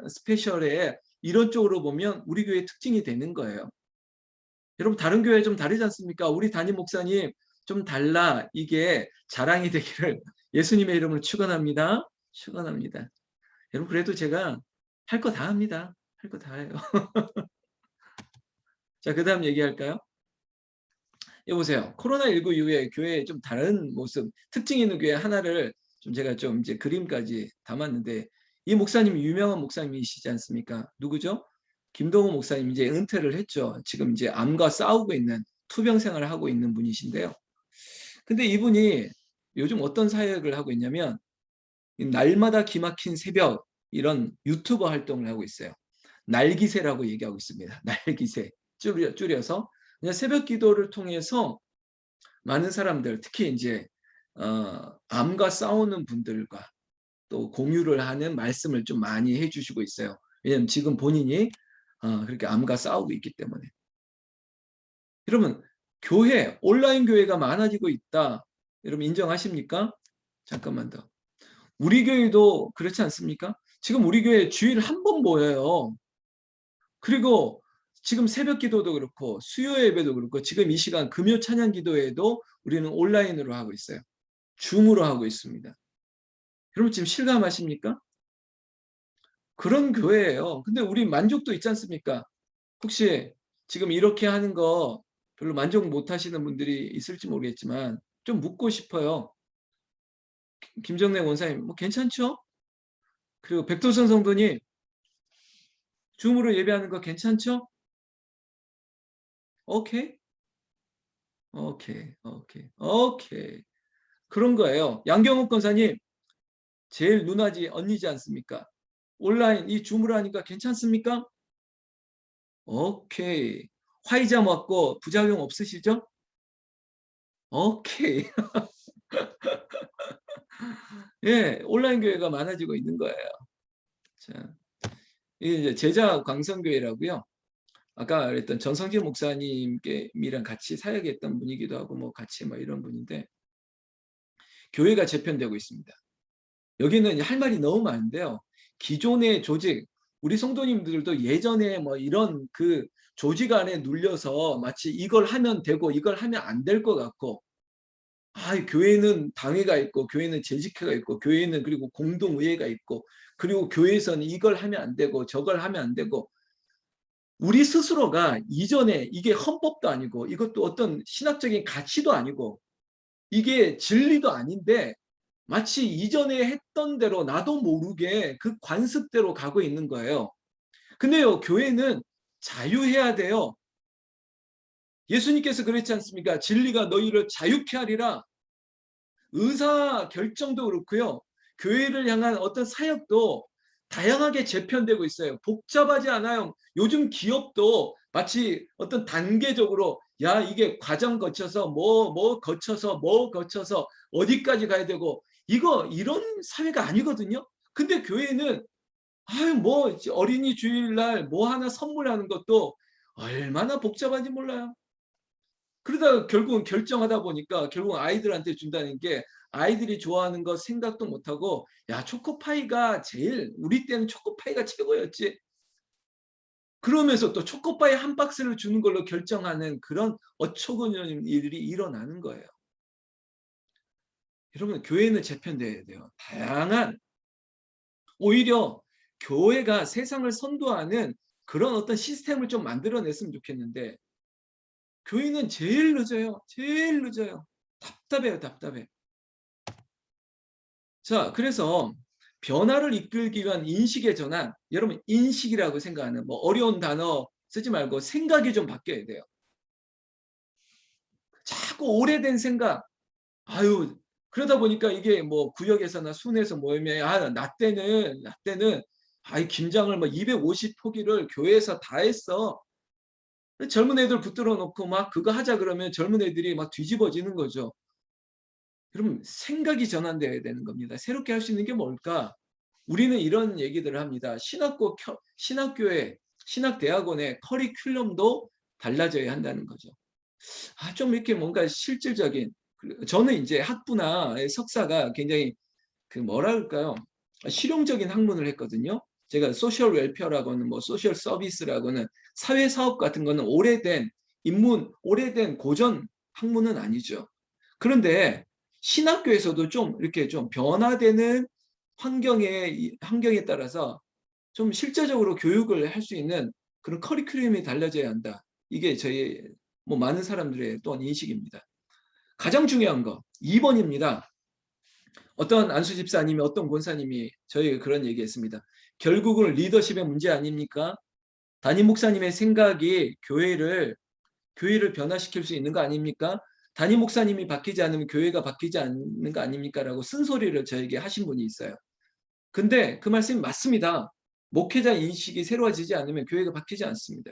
스페셜해. 이런 쪽으로 보면 우리 교회의 특징이 되는 거예요. 여러분, 다른 교회 좀 다르지 않습니까? 우리 담임 목사님 좀 달라. 이게 자랑이 되기를 예수님의 이름으로 축원합니다. 축원합니다. 여러분, 그래도 제가 할 거 다 합니다. 할 거 다 해요. 자, 그다음 얘기할까요? 여보세요. 코로나19 이후에 교회의 좀 다른 모습, 특징 있는 교회 하나를 제가 이제 그림까지 담았는데, 이 목사님이 유명한 목사님이시지 않습니까? 누구죠? 김동호 목사님, 이제 은퇴를 했죠. 지금 이제 암과 싸우고 있는 투병 생활을 하고 있는 분이신데요. 근데 이분이 요즘 어떤 사역을 하고 있냐면 날마다 기막힌 새벽, 이런 유튜버 활동을 하고 있어요. 날기새라고 얘기하고 있습니다. 날기새 줄여서 그냥 새벽 기도를 통해서 많은 사람들, 특히 이제 암과 싸우는 분들과 또 공유를 하는 말씀을 좀 많이 해주시고 있어요. 왜냐하면 지금 본인이 그렇게 암과 싸우고 있기 때문에. 여러분, 온라인 교회가 많아지고 있다. 여러분 인정하십니까? 잠깐만 더. 우리 교회도 그렇지 않습니까? 지금 우리 교회 주일 한 번 모여요. 그리고 지금 새벽 기도도 그렇고 수요 예배도 그렇고 지금 이 시간 금요 찬양 기도회도 우리는 온라인으로 하고 있어요. 줌으로 하고 있습니다. 여러분 지금 실감하십니까? 그런 교회예요. 근데 우리 만족도 있지 않습니까? 혹시 지금 이렇게 하는 거 별로 만족 못 하시는 분들이 있을지 모르겠지만 좀 묻고 싶어요. 김정래 원사님, 뭐 괜찮죠? 그리고 백도선 성도님, 줌으로 예배하는 거 괜찮죠? 오케이? 오케이. 그런 거예요. 양경욱 권사님, 제일 누나지 언니지 않습니까? 온라인 이 줌으로 하니까 괜찮습니까? 오케이. 화이자 맞고 부작용 없으시죠? 오케이. 예, 온라인 교회가 많아지고 있는 거예요. 자, 이게 이제 제자 광성교회라고요. 아까 그랬던 전성진 목사님이랑 같이 사역했던 분이기도 하고 뭐 같이 뭐 이런 분인데 교회가 재편되고 있습니다. 여기는 할 말이 너무 많은데요. 기존의 조직, 우리 성도님들도 예전에 뭐 이런 그 조직 안에 눌려서 마치 이걸 하면 되고 이걸 하면 안 될 것 같고 교회는 당회가 있고 교회는 재직회가 있고 교회는 그리고 공동의회가 있고 그리고 교회에서는 이걸 하면 안 되고 저걸 하면 안 되고 우리 스스로가 이전에 이게 헌법도 아니고 이것도 어떤 신학적인 가치도 아니고 이게 진리도 아닌데 마치 이전에 했던 대로 나도 모르게 그 관습대로 가고 있는 거예요. 근데요, 교회는 자유해야 돼요. 예수님께서 그랬지 않습니까? 진리가 너희를 자유케 하리라. 의사 결정도 그렇고요. 교회를 향한 어떤 사역도 다양하게 재편되고 있어요. 복잡하지 않아요. 요즘 기업도 마치 어떤 단계적으로 야 이게 과정 거쳐서 뭐 거쳐서 뭐 거쳐서 어디까지 가야 되고 이거 이런 사회가 아니거든요. 근데 교회는 아유 뭐 어린이 주일날 뭐 하나 선물하는 것도 얼마나 복잡한지 몰라요. 그러다가 결국은 결정하다 보니까 결국 아이들한테 준다는 게 아이들이 좋아하는 거 생각도 못 하고 야 초코파이가 제일 우리 때는 초코파이가 최고였지. 그러면서 또 초코파이 한 박스를 주는 걸로 결정하는 그런 어처구니없는 일이 일어나는 거예요. 여러분 교회는 재편돼야 돼요. 다양한 오히려 교회가 세상을 선도하는 그런 어떤 시스템을 좀 만들어냈으면 좋겠는데 교회는 제일 늦어요. 제일 늦어요. 답답해요, 답답해. 자, 그래서 변화를 이끌기 위한 인식의 전환. 여러분 인식이라고 생각하는 뭐 어려운 단어 쓰지 말고 생각이 좀 바뀌어야 돼요. 자꾸 오래된 생각. 아유, 그러다 보니까 이게 뭐 구역에서나 순회에서 모이면 나 때는 아이 김장을 뭐 250포기를 교회에서 다 했어. 젊은 애들 붙들어 놓고 막 그거 하자 그러면 젊은 애들이 막 뒤집어지는 거죠. 여러분 생각이 전환돼야 되는 겁니다. 새롭게 할 수 있는 게 뭘까? 우리는 이런 얘기들을 합니다. 신학교의 신학대학원의 커리큘럼도 달라져야 한다는 거죠. 좀 이렇게 뭔가 실질적인 저는 이제 학부나 석사가 굉장히 그 뭐라 그럴까요? 실용적인 학문을 했거든요. 제가 소셜 웰페어라고는 뭐 소셜 서비스라고는 사회 사업 같은 거는 오래된 인문, 오래된 고전 학문은 아니죠. 그런데 신학교에서도 좀 이렇게 좀 변화되는 환경에 따라서 좀 실제적으로 교육을 할 수 있는 그런 커리큘럼이 달라져야 한다. 이게 저희 뭐 많은 사람들의 또한 인식입니다. 가장 중요한 거 2번입니다. 어떤 안수 집사님이 어떤 권사님이 저에게 그런 얘기했습니다. 결국은 리더십의 문제 아닙니까? 담임 목사님의 생각이 교회를 변화시킬 수 있는 거 아닙니까? 담임 목사님이 바뀌지 않으면 교회가 바뀌지 않는 거 아닙니까? 라고 쓴소리를 저에게 하신 분이 있어요. 근데 그 말씀이 맞습니다. 목회자 인식이 새로워지지 않으면 교회가 바뀌지 않습니다.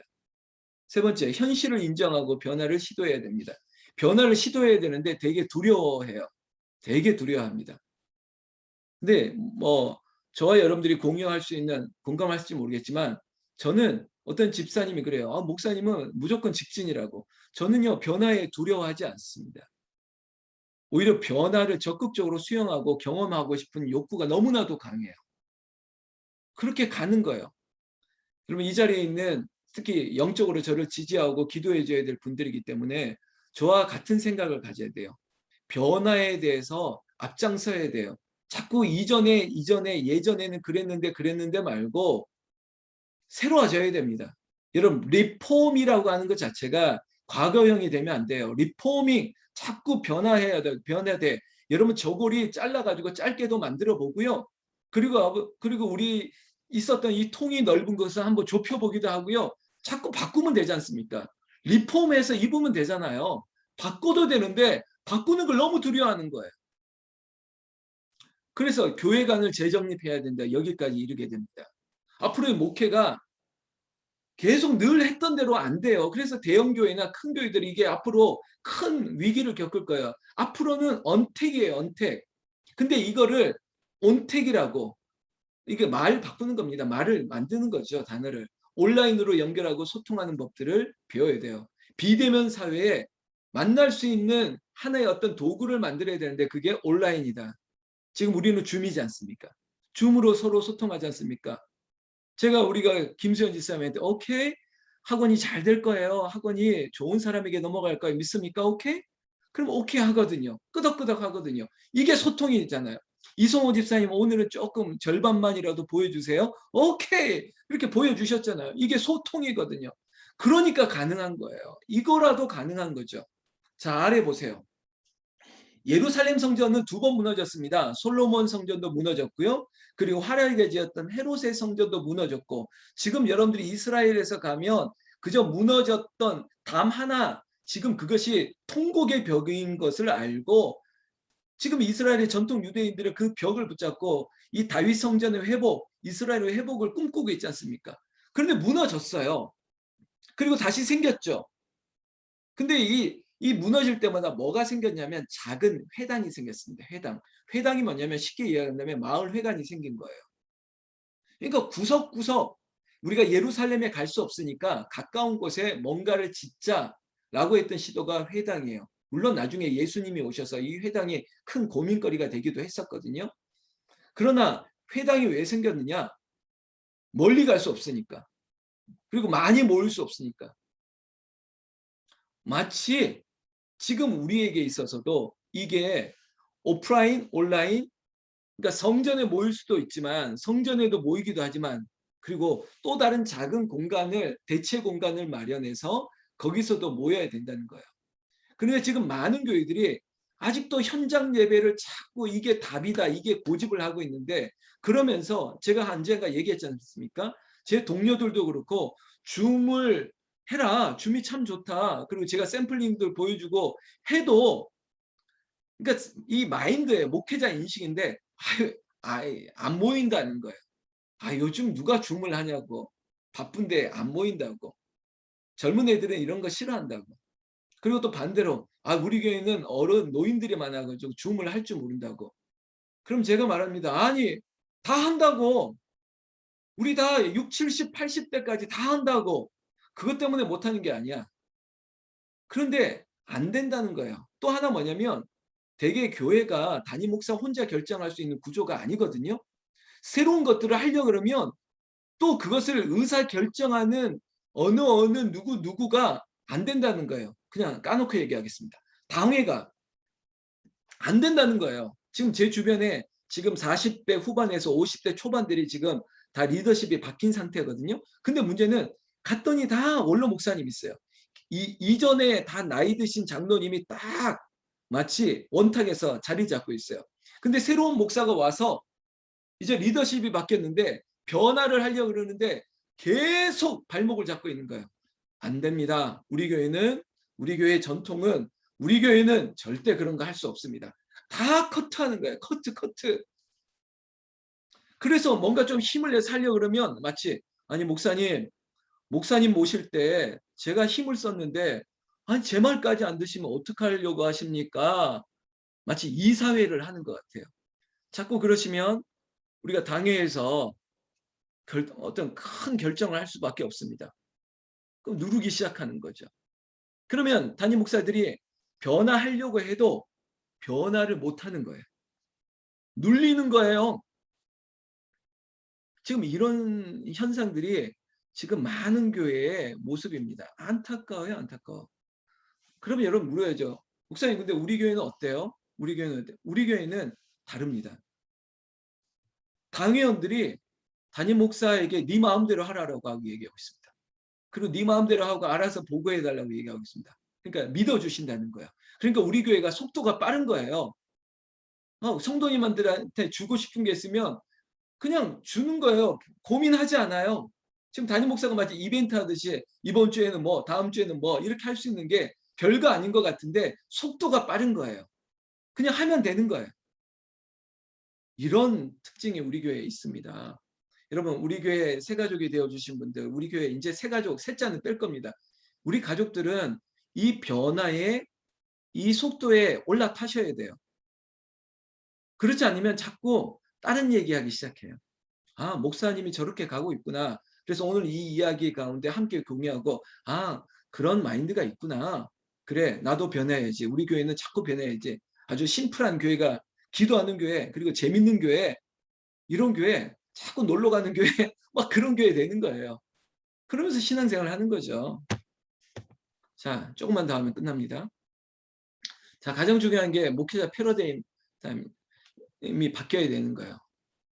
세 번째, 현실을 인정하고 변화를 시도해야 됩니다. 변화를 시도해야 되는데 되게 두려워해요. 되게 두려워합니다. 근데 뭐 저와 여러분들이 공유할 수 있는 공감하실지 모르겠지만 저는 어떤 집사님이 그래요. 목사님은 무조건 직진이라고. 저는요 변화에 두려워하지 않습니다. 오히려 변화를 적극적으로 수용하고 경험하고 싶은 욕구가 너무나도 강해요. 그렇게 가는 거예요. 여러분 이 자리에 있는 특히 영적으로 저를 지지하고 기도해 줘야 될 분들이기 때문에 저와 같은 생각을 가져야 돼요. 변화에 대해서 앞장서야 돼요. 자꾸 이전에 예전에는 그랬는데 말고 새로워져야 됩니다. 여러분 리폼이라고 하는 것 자체가 과거형이 되면 안 돼요. 리포밍 자꾸 변화돼. 여러분 저고리 잘라가지고 짧게도 만들어 보고요. 그리고 우리 있었던 이 통이 넓은 것을 한번 좁혀보기도 하고요. 자꾸 바꾸면 되지 않습니까? 리폼해서 입으면 되잖아요. 바꿔도 되는데 바꾸는 걸 너무 두려워하는 거예요. 그래서 교회관을 재정립해야 된다. 여기까지 이르게 됩니다. 앞으로의 목회가 계속 늘 했던 대로 안 돼요. 그래서 대형 교회나 큰 교회들이 이게 앞으로 큰 위기를 겪을 거예요. 앞으로는 언택이에요, 언택. 근데 이거를 온택이라고 이게 말 바꾸는 겁니다. 말을 만드는 거죠, 단어를. 온라인으로 연결하고 소통하는 법들을 배워야 돼요. 비대면 사회에 만날 수 있는 하나의 어떤 도구를 만들어야 되는데 그게 온라인이다. 지금 우리는 줌이지 않습니까? 줌으로 서로 소통하지 않습니까? 우리가 김수현 집사님한테 오케이 학원이 잘 될 거예요. 학원이 좋은 사람에게 넘어갈 거예요. 믿습니까? 오케이? 그럼 오케이 하거든요. 끄덕끄덕 하거든요. 이게 소통이잖아요. 이성호 집사님 오늘은 조금 절반만이라도 보여주세요. 오케이 이렇게 보여주셨잖아요. 이게 소통이거든요. 그러니까 가능한 거예요. 이거라도 가능한 거죠. 자 아래 보세요. 예루살렘 성전은 2번 무너졌습니다. 솔로몬 성전도 무너졌고요. 그리고 화려하게 지었던 헤롯의 성전도 무너졌고 지금 여러분들이 이스라엘에서 가면 그저 무너졌던 담 하나 지금 그것이 통곡의 벽인 것을 알고 지금 이스라엘의 전통 유대인들은 그 벽을 붙잡고 이 다윗 성전의 회복, 이스라엘의 회복을 꿈꾸고 있지 않습니까? 그런데 무너졌어요. 그리고 다시 생겼죠. 근데 이 무너질 때마다 뭐가 생겼냐면 작은 회당이 생겼습니다. 회당. 회당이 뭐냐면 쉽게 이해한다면 마을 회관이 생긴 거예요. 그러니까 구석구석 우리가 예루살렘에 갈 수 없으니까 가까운 곳에 뭔가를 짓자라고 했던 시도가 회당이에요. 물론 나중에 예수님이 오셔서 이 회당이 큰 고민거리가 되기도 했었거든요. 그러나 회당이 왜 생겼느냐? 멀리 갈 수 없으니까. 그리고 많이 모일 수 없으니까. 마치 지금 우리에게 있어서도 이게 오프라인, 온라인, 그러니까 성전에 모일 수도 있지만 성전에도 모이기도 하지만 그리고 또 다른 작은 공간을 대체 공간을 마련해서 거기서도 모여야 된다는 거예요. 그런데 지금 많은 교회들이 아직도 현장 예배를 찾고 이게 답이다, 이게 고집을 하고 있는데 그러면서 제가 언젠가 얘기했지 않습니까? 제 동료들도 그렇고 줌을 해라, 줌이 참 좋다. 그리고 제가 샘플링들 보여주고 해도 그러니까 이 마인드예요. 목회자 인식인데 안 모인다는 거예요. 요즘 누가 줌을 하냐고. 바쁜데 안 모인다고. 젊은 애들은 이런 거 싫어한다고. 그리고 또 반대로 우리 교회는 어른 노인들이 많아가지고 줌을 할 줄 모른다고. 그럼 제가 말합니다. 아니 다 한다고. 우리 다 6, 70, 80대까지 다 한다고. 그것 때문에 못하는 게 아니야. 그런데 안 된다는 거예요. 또 하나 뭐냐면 대개 교회가 담임 목사 혼자 결정할 수 있는 구조가 아니거든요. 새로운 것들을 하려고 그러면 또 그것을 의사 결정하는 어느 누구가 안 된다는 거예요. 그냥 까놓고 얘기하겠습니다. 당회가 안 된다는 거예요. 지금 제 주변에 지금 40대 후반에서 50대 초반들이 지금 다 리더십이 바뀐 상태거든요. 근데 문제는 갔더니 다 원로 목사님 있어요. 이전에 다 나이 드신 장로님이 딱 마치 원탁에서 자리 잡고 있어요. 근데 새로운 목사가 와서 이제 리더십이 바뀌었는데 변화를 하려고 그러는데 계속 발목을 잡고 있는 거예요. 안 됩니다. 우리 교회의 전통은 우리 교회는 절대 그런 거 할 수 없습니다. 다 커트하는 거예요. 커트. 그래서 뭔가 좀 힘을 내서 하려고 그러면 마치 아니 목사님 모실 때 제가 힘을 썼는데 아니 제 말까지 안 드시면 어떡하려고 하십니까? 마치 이사회를 하는 것 같아요. 자꾸 그러시면 우리가 당회에서 어떤 큰 결정을 할 수밖에 없습니다. 그럼 누르기 시작하는 거죠. 그러면 담임 목사들이 변화하려고 해도 변화를 못하는 거예요. 눌리는 거예요. 지금 이런 현상들이 지금 많은 교회의 모습입니다. 안타까워요, 안타까워. 그러면 여러분 물어야죠. 목사님, 근데 우리 교회는 어때요? 우리 교회는 어때요? 우리 교회는 다릅니다. 당회원들이 담임 목사에게 네 마음대로 하라고 하고 얘기하고 있습니다. 그리고 네 마음대로 하고 알아서 보고해달라고 얘기하고 있습니다. 그러니까 믿어주신다는 거예요. 그러니까 우리 교회가 속도가 빠른 거예요. 성도님한테 주고 싶은 게 있으면 그냥 주는 거예요. 고민하지 않아요. 지금 담임 목사가 마치 이벤트 하듯이 이번 주에는 뭐, 다음 주에는 뭐 이렇게 할 수 있는 게 별거 아닌 것 같은데 속도가 빠른 거예요. 그냥 하면 되는 거예요. 이런 특징이 우리 교회에 있습니다. 여러분, 우리 교회 새 가족이 되어주신 분들, 우리 교회 이제 새 가족, 셋자는 뺄 겁니다. 우리 가족들은 이 변화에, 이 속도에 올라타셔야 돼요. 그렇지 않으면 자꾸 다른 얘기하기 시작해요. 목사님이 저렇게 가고 있구나. 그래서 오늘 이 이야기 가운데 함께 공유하고, 그런 마인드가 있구나. 그래, 나도 변해야지. 우리 교회는 자꾸 변해야지. 아주 심플한 교회가, 기도하는 교회, 그리고 재밌는 교회, 이런 교회, 자꾸 놀러 가는 교회, 막 그런 교회 되는 거예요. 그러면서 신앙생활 하는 거죠. 자, 조금만 더 하면 끝납니다. 자, 가장 중요한 게 목회자 패러다임이 바뀌어야 되는 거예요.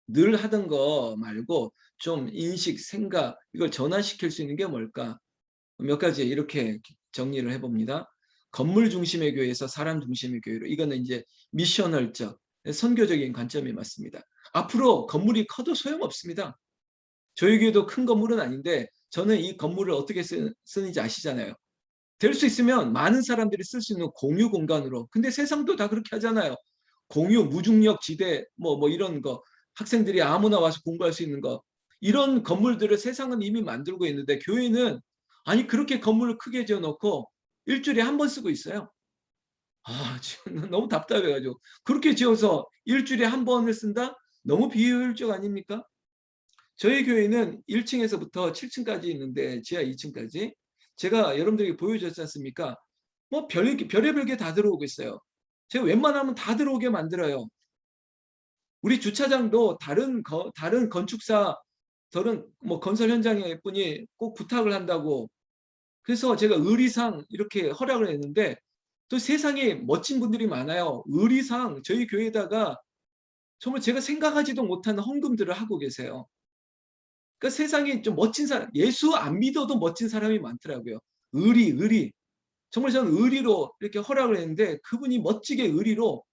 늘 하던 거 말고 좀 인식, 생각 이걸 전환시킬 수 있는 게 뭘까? 몇 가지 이렇게 정리를 해봅니다. 건물 중심의 교회에서 사람 중심의 교회로 이거는 이제 미셔널적, 선교적인 관점이 맞습니다. 앞으로 건물이 커도 소용없습니다. 저희 교회도 큰 건물은 아닌데 저는 이 건물을 어떻게 쓰는지 아시잖아요. 될 수 있으면 많은 사람들이 쓸 수 있는 공유 공간으로. 근데 세상도 다 그렇게 하잖아요. 공유, 무중력 지대 뭐 이런 거, 학생들이 아무나 와서 공부할 수 있는 거, 이런 건물들을 세상은 이미 만들고 있는데 교회는 아니 그렇게 건물을 크게 지어놓고 일주일에 한 번 쓰고 있어요. 지금 너무 답답해가지고 그렇게 지어서 일주일에 한 번을 쓴다? 너무 비효율적 아닙니까? 저희 교회는 1층에서부터 7층까지 있는데 지하 2층까지 제가 여러분들에게 보여줬지 않습니까? 뭐 별의별 게 다 들어오고 있어요. 제가 웬만하면 다 들어오게 만들어요. 우리 주차장도 다른 건축사, 다른 뭐 건설 현장의 분이 꼭 부탁을 한다고. 그래서 제가 의리상 이렇게 허락을 했는데 또 세상에 멋진 분들이 많아요. 의리상 저희 교회에다가 정말 제가 생각하지도 못한 헌금들을 하고 계세요. 그러니까 세상에 좀 멋진 사람, 예수 안 믿어도 멋진 사람이 많더라고요. 의리. 정말 저는 의리로 이렇게 허락을 했는데 그분이 멋지게 의리로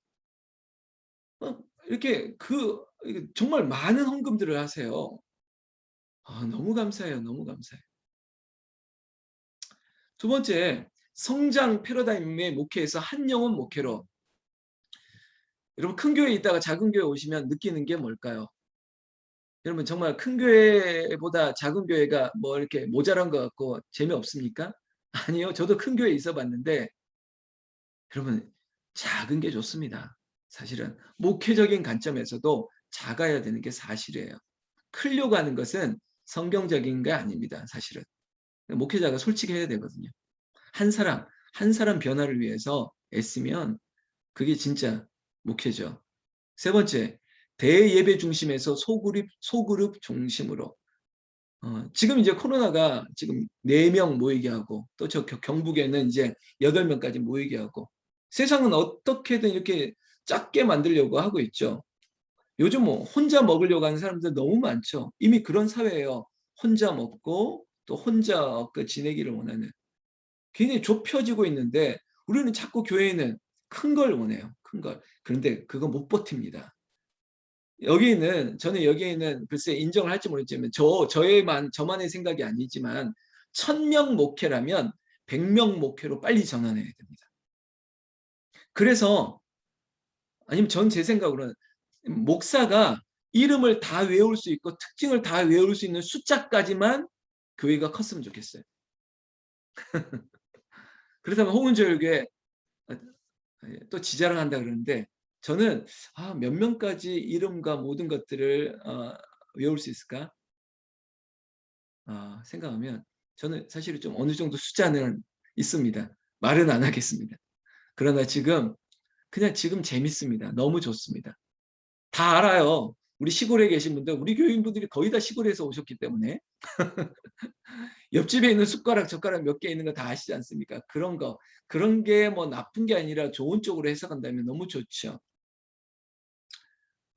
이렇게 정말 많은 헌금들을 하세요. 너무 감사해요. 너무 감사해요. 두 번째, 성장 패러다임의 목회에서 한 영혼 목회로. 여러분 큰 교회에 있다가 작은 교회 오시면 느끼는 게 뭘까요? 여러분 정말 큰 교회보다 작은 교회가 뭐 이렇게 모자란 것 같고 재미없습니까? 아니요. 저도 큰 교회에 있어 봤는데 여러분 작은 게 좋습니다. 사실은 목회적인 관점에서도 작아야 되는 게 사실이에요. 크려고 하는 것은 성경적인 게 아닙니다. 사실은. 목회자가 솔직해야 되거든요. 한 사람 변화를 위해서 애쓰면 그게 진짜 목회죠. 세 번째, 대예배 중심에서 소그룹 중심으로. 지금 이제 코로나가 지금 4명 모이게 하고 또 저 경북에는 이제 8명까지 모이게 하고 세상은 어떻게든 이렇게 작게 만들려고 하고 있죠. 요즘 뭐 혼자 먹으려고 하는 사람들 너무 많죠. 이미 그런 사회예요. 혼자 먹고 또 혼자 지내기를 원하는. 굉장히 좁혀지고 있는데 우리는 자꾸 교회는 큰 걸 원해요. 큰 걸. 그런데 그거 못 버팁니다. 저는 여기에는 글쎄 인정을 할지 모르겠지만 저만의 생각이 아니지만 1000명 목회라면 100명 목회로 빨리 전환해야 됩니다. 그래서 아니면 전 제 생각으로는 목사가 이름을 다 외울 수 있고 특징을 다 외울 수 있는 숫자까지만 교회가 컸으면 좋겠어요. 그렇다면 홍은조교회 또 지자랑한다 그러는데 저는 몇 명까지 이름과 모든 것들을 외울 수 있을까 생각하면 저는 사실은 좀 어느 정도 숫자는 있습니다. 말은 안 하겠습니다. 그러나 그냥 지금 재밌습니다. 너무 좋습니다. 다 알아요. 우리 시골에 계신 분들, 우리 교인분들이 거의 다 시골에서 오셨기 때문에 옆집에 있는 숟가락, 젓가락 몇 개 있는 거 다 아시지 않습니까? 그런 게 뭐 나쁜 게 아니라 좋은 쪽으로 해석한다면 너무 좋죠.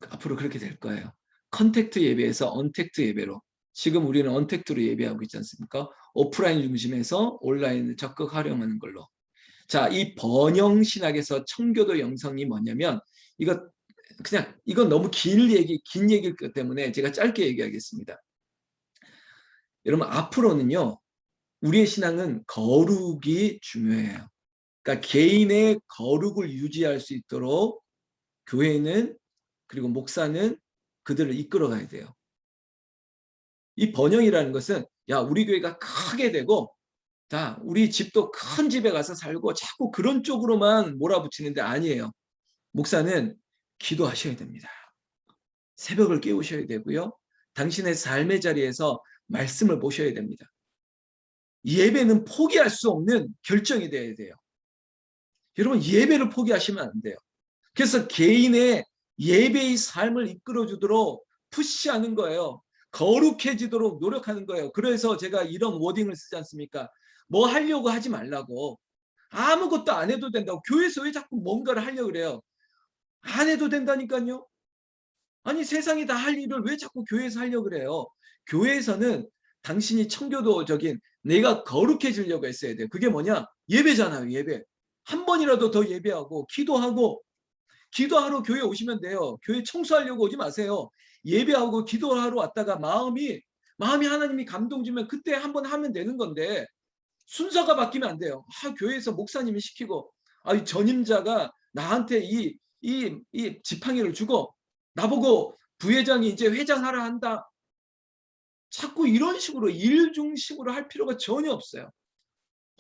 앞으로 그렇게 될 거예요. 컨택트 예배에서 언택트 예배로. 지금 우리는 언택트로 예배하고 있지 않습니까? 오프라인 중심에서 온라인을 적극 활용하는 걸로. 자, 이 번영 신학에서 청교도 영성이 뭐냐면 이건 너무 긴 얘기일 것 때문에 제가 짧게 얘기하겠습니다. 여러분 앞으로는요. 우리의 신앙은 거룩이 중요해요. 그러니까 개인의 거룩을 유지할 수 있도록 교회는 그리고 목사는 그들을 이끌어 가야 돼요. 이 번영이라는 것은 우리 교회가 크게 되고 우리 집도 큰 집에 가서 살고 자꾸 그런 쪽으로만 몰아붙이는데 아니에요. 목사는 기도하셔야 됩니다. 새벽을 깨우셔야 되고요. 당신의 삶의 자리에서 말씀을 보셔야 됩니다. 예배는 포기할 수 없는 결정이 돼야 돼요. 여러분 예배를 포기하시면 안 돼요. 그래서 개인의 예배의 삶을 이끌어주도록 푸시하는 거예요. 거룩해지도록 노력하는 거예요. 그래서 제가 이런 워딩을 쓰지 않습니까? 뭐 하려고 하지 말라고. 아무것도 안 해도 된다고. 교회에서 왜 자꾸 뭔가를 하려고 그래요? 안 해도 된다니까요. 아니 세상이 다 할 일을 왜 자꾸 교회에서 하려고 그래요? 교회에서는 당신이 청교도적인 내가 거룩해지려고 했어야 돼요. 그게 뭐냐? 예배잖아요. 예배. 한 번이라도 더 예배하고 기도하러 교회 오시면 돼요. 교회 청소하려고 오지 마세요. 예배하고 기도하러 왔다가 마음이 하나님이 감동 주면 그때 한번 하면 되는 건데 순서가 바뀌면 안 돼요. 교회에서 목사님이 시키고 이 전임자가 나한테 이 지팡이를 주고 나보고 부회장이 이제 회장하라 한다. 자꾸 이런 식으로 일 중심으로 할 필요가 전혀 없어요.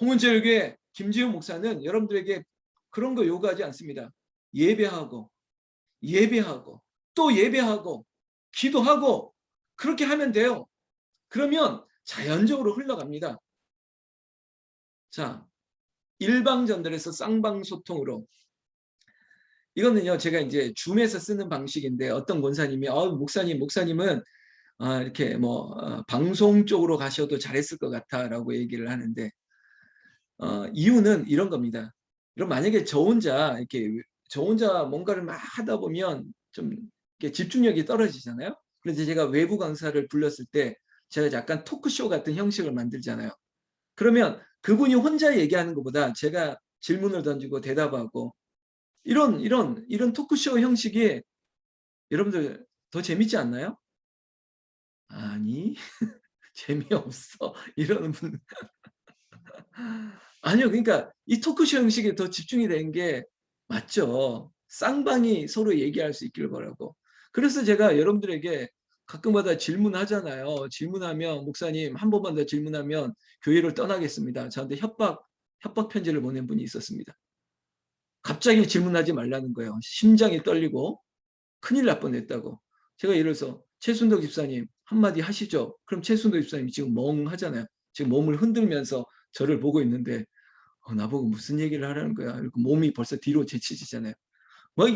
홍은제일교회 김지훈 목사는 여러분들에게 그런 거 요구하지 않습니다. 예배하고 예배하고 또 예배하고 기도하고 그렇게 하면 돼요. 그러면 자연적으로 흘러갑니다. 자, 일방전달에서 쌍방소통으로. 이거는요, 제가 이제 줌에서 쓰는 방식인데 어떤 권사님이 목사님은 이렇게 방송 쪽으로 가셔도 잘했을 것 같아라고 얘기를 하는데 이유는 이런 겁니다. 그럼 만약에 저 혼자 뭔가를 막 하다 보면 좀 이렇게 집중력이 떨어지잖아요. 그래서 제가 외부 강사를 불렀을 때 제가 약간 토크쇼 같은 형식을 만들잖아요. 그러면 그분이 혼자 얘기하는 것보다 제가 질문을 던지고 대답하고 이런 토크쇼 형식이 여러분들 더 재밌지 않나요? 아니, 재미없어. 이러는 분. 아니요. 그러니까 이 토크쇼 형식에 더 집중이 되는 게 맞죠. 쌍방이 서로 얘기할 수 있기를 바라고. 그래서 제가 여러분들에게 가끔마다 질문하잖아요. 질문하면 목사님 한 번만 더 질문하면 교회를 떠나겠습니다. 저한테 협박 편지를 보낸 분이 있었습니다. 갑자기 질문하지 말라는 거예요. 심장이 떨리고 큰일 날 뻔했다고. 제가 예를 들어서 최순덕 집사님 한마디 하시죠. 그럼 최순덕 집사님이 지금 멍하잖아요. 지금 몸을 흔들면서 저를 보고 있는데 나보고 무슨 얘기를 하라는 거야. 이렇게 몸이 벌써 뒤로 제치지잖아요.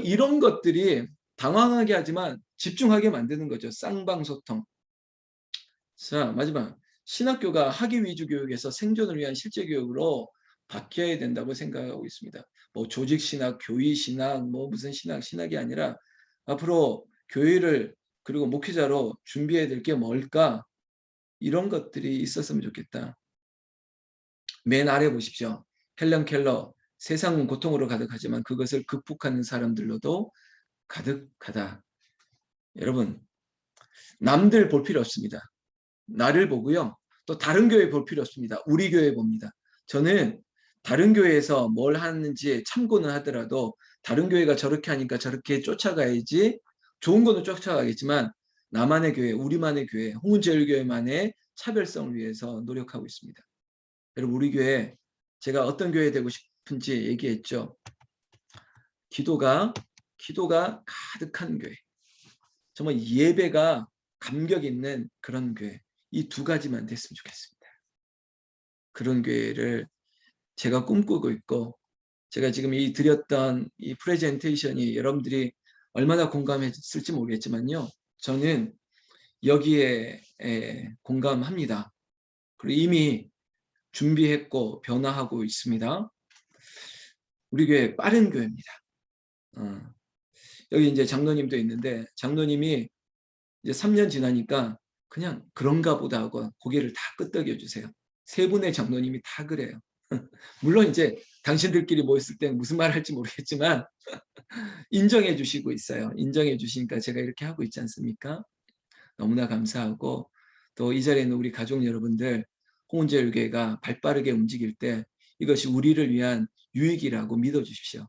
이런 것들이 당황하게 하지만 집중하게 만드는 거죠. 쌍방소통. 자, 마지막. 신학교가 학위 위주 교육에서 생존을 위한 실제 교육으로 바뀌어야 된다고 생각하고 있습니다. 조직신학, 교의신학, 무슨 신학이 아니라 앞으로 교회를 그리고 목회자로 준비해야 될 게 뭘까? 이런 것들이 있었으면 좋겠다. 맨 아래 보십시오. 헬런 켈러, 세상은 고통으로 가득하지만 그것을 극복하는 사람들로도 가득하다. 여러분, 남들 볼 필요 없습니다. 나를 보고요. 또 다른 교회 볼 필요 없습니다. 우리 교회 봅니다. 저는 다른 교회에서 뭘 하는지 참고는 하더라도 다른 교회가 저렇게 하니까 저렇게 쫓아가야지 좋은 거는 쫓아가겠지만 나만의 교회, 우리만의 교회, 홍은제일교회만의 차별성을 위해서 노력하고 있습니다. 여러분 우리 교회 제가 어떤 교회 되고 싶은지 얘기했죠. 기도가 가득한 교회. 정말 예배가 감격 있는 그런 교회. 이 두 가지만 됐으면 좋겠습니다. 그런 교회를 제가 꿈꾸고 있고 제가 지금 드렸던 이 프레젠테이션이 여러분들이 얼마나 공감했을지 모르겠지만요. 저는 여기에 공감합니다. 그리고 이미 준비했고 변화하고 있습니다. 우리 교회 빠른 교회입니다. 여기 이제 장로님도 있는데 장로님이 이제 3년 지나니까 그냥 그런가 보다 하고 고개를 다 끄덕여 주세요. 세 분의 장로님이 다 그래요. 물론 이제 당신들끼리 모였을 때 무슨 말 할지 모르겠지만 인정해 주시고 있어요. 인정해 주시니까 제가 이렇게 하고 있지 않습니까? 너무나 감사하고 또 이 자리에 있는 우리 가족 여러분들 홍은제일교회가 발빠르게 움직일 때 이것이 우리를 위한 유익이라고 믿어주십시오.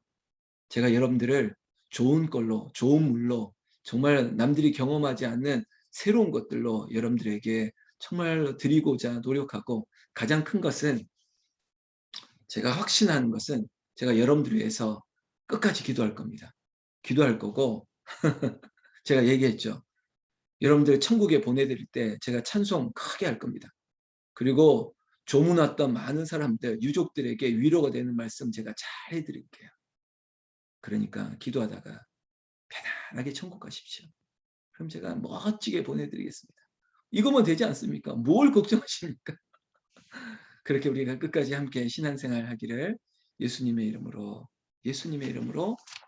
제가 여러분들을 좋은 걸로 좋은 물로 정말 남들이 경험하지 않는 새로운 것들로 여러분들에게 정말 드리고자 노력하고 가장 큰 것은 제가 확신하는 것은 제가 여러분들을 위해서 끝까지 기도할 겁니다. 기도할 거고 제가 얘기했죠. 여러분들 천국에 보내드릴 때 제가 찬송 크게 할 겁니다. 그리고 조문 왔던 많은 사람들, 유족들에게 위로가 되는 말씀 제가 잘 해드릴게요. 그러니까 기도하다가 편안하게 천국 가십시오. 그럼 제가 멋지게 보내드리겠습니다. 이거면 되지 않습니까? 뭘 걱정하십니까? 그렇게 우리가 끝까지 함께 신앙생활 하기를 예수님의 이름으로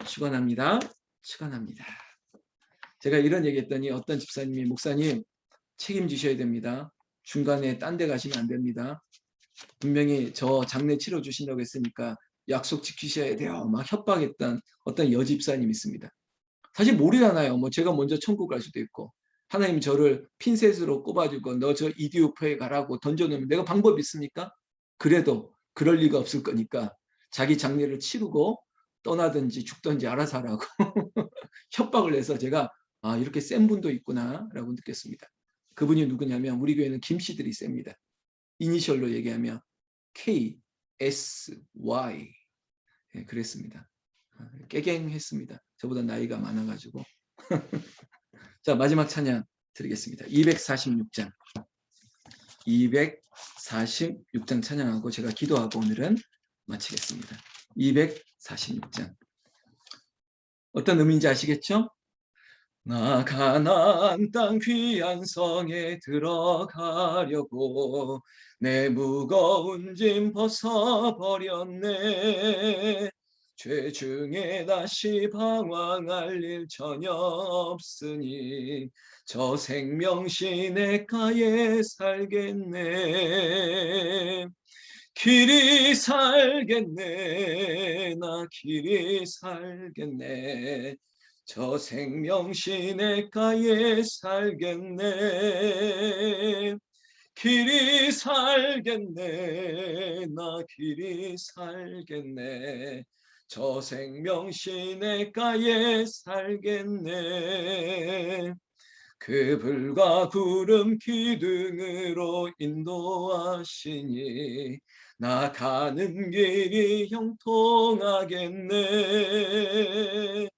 축원합니다. 축원합니다. 제가 이런 얘기했더니 어떤 집사님이 목사님 책임지셔야 됩니다. 중간에 딴 데 가시면 안 됩니다. 분명히 저 장례 치러 주신다고 했으니까 약속 지키셔야 돼요. 막 협박했던 어떤 여집사님 있습니다. 사실 모르잖아요. 제가 먼저 천국 갈 수도 있고 하나님 저를 핀셋으로 꼽아주고 너 저 이디오프에 가라고 던져놓으면 내가 방법이 있습니까? 그래도 그럴 리가 없을 거니까 자기 장례를 치르고 떠나든지 죽든지 알아서 하라고 협박을 해서 제가 아, 이렇게 센 분도 있구나라고 느꼈습니다. 그분이 누구냐면 우리 교회는 김 씨들이 셉니다. 이니셜로 얘기하면 K, S, Y. 네, 그랬습니다. 깨갱했습니다. 저보다 나이가 많아가지고. 자, 마지막 찬양 드리겠습니다. 246장. 246장 찬양하고 제가 기도하고 오늘은 마치겠습니다. 246장. 어떤 의미인지 아시겠죠? 나 가나안 땅 귀한 성에 들어가려고 내 무거운 짐 벗어버렸네. 죄 중에 다시 방황할 일 전혀 없으니 저 생명 시냇가에 살겠네. 길이 살겠네. 나 길이 살겠네. 저 생명 시냇가에 살겠네. 길이 살겠네. 나 길이 살겠네. 저 생명 시냇가에 살겠네. 그 불과 구름 기둥으로 인도하시니 나 가는 길이 형통하겠네.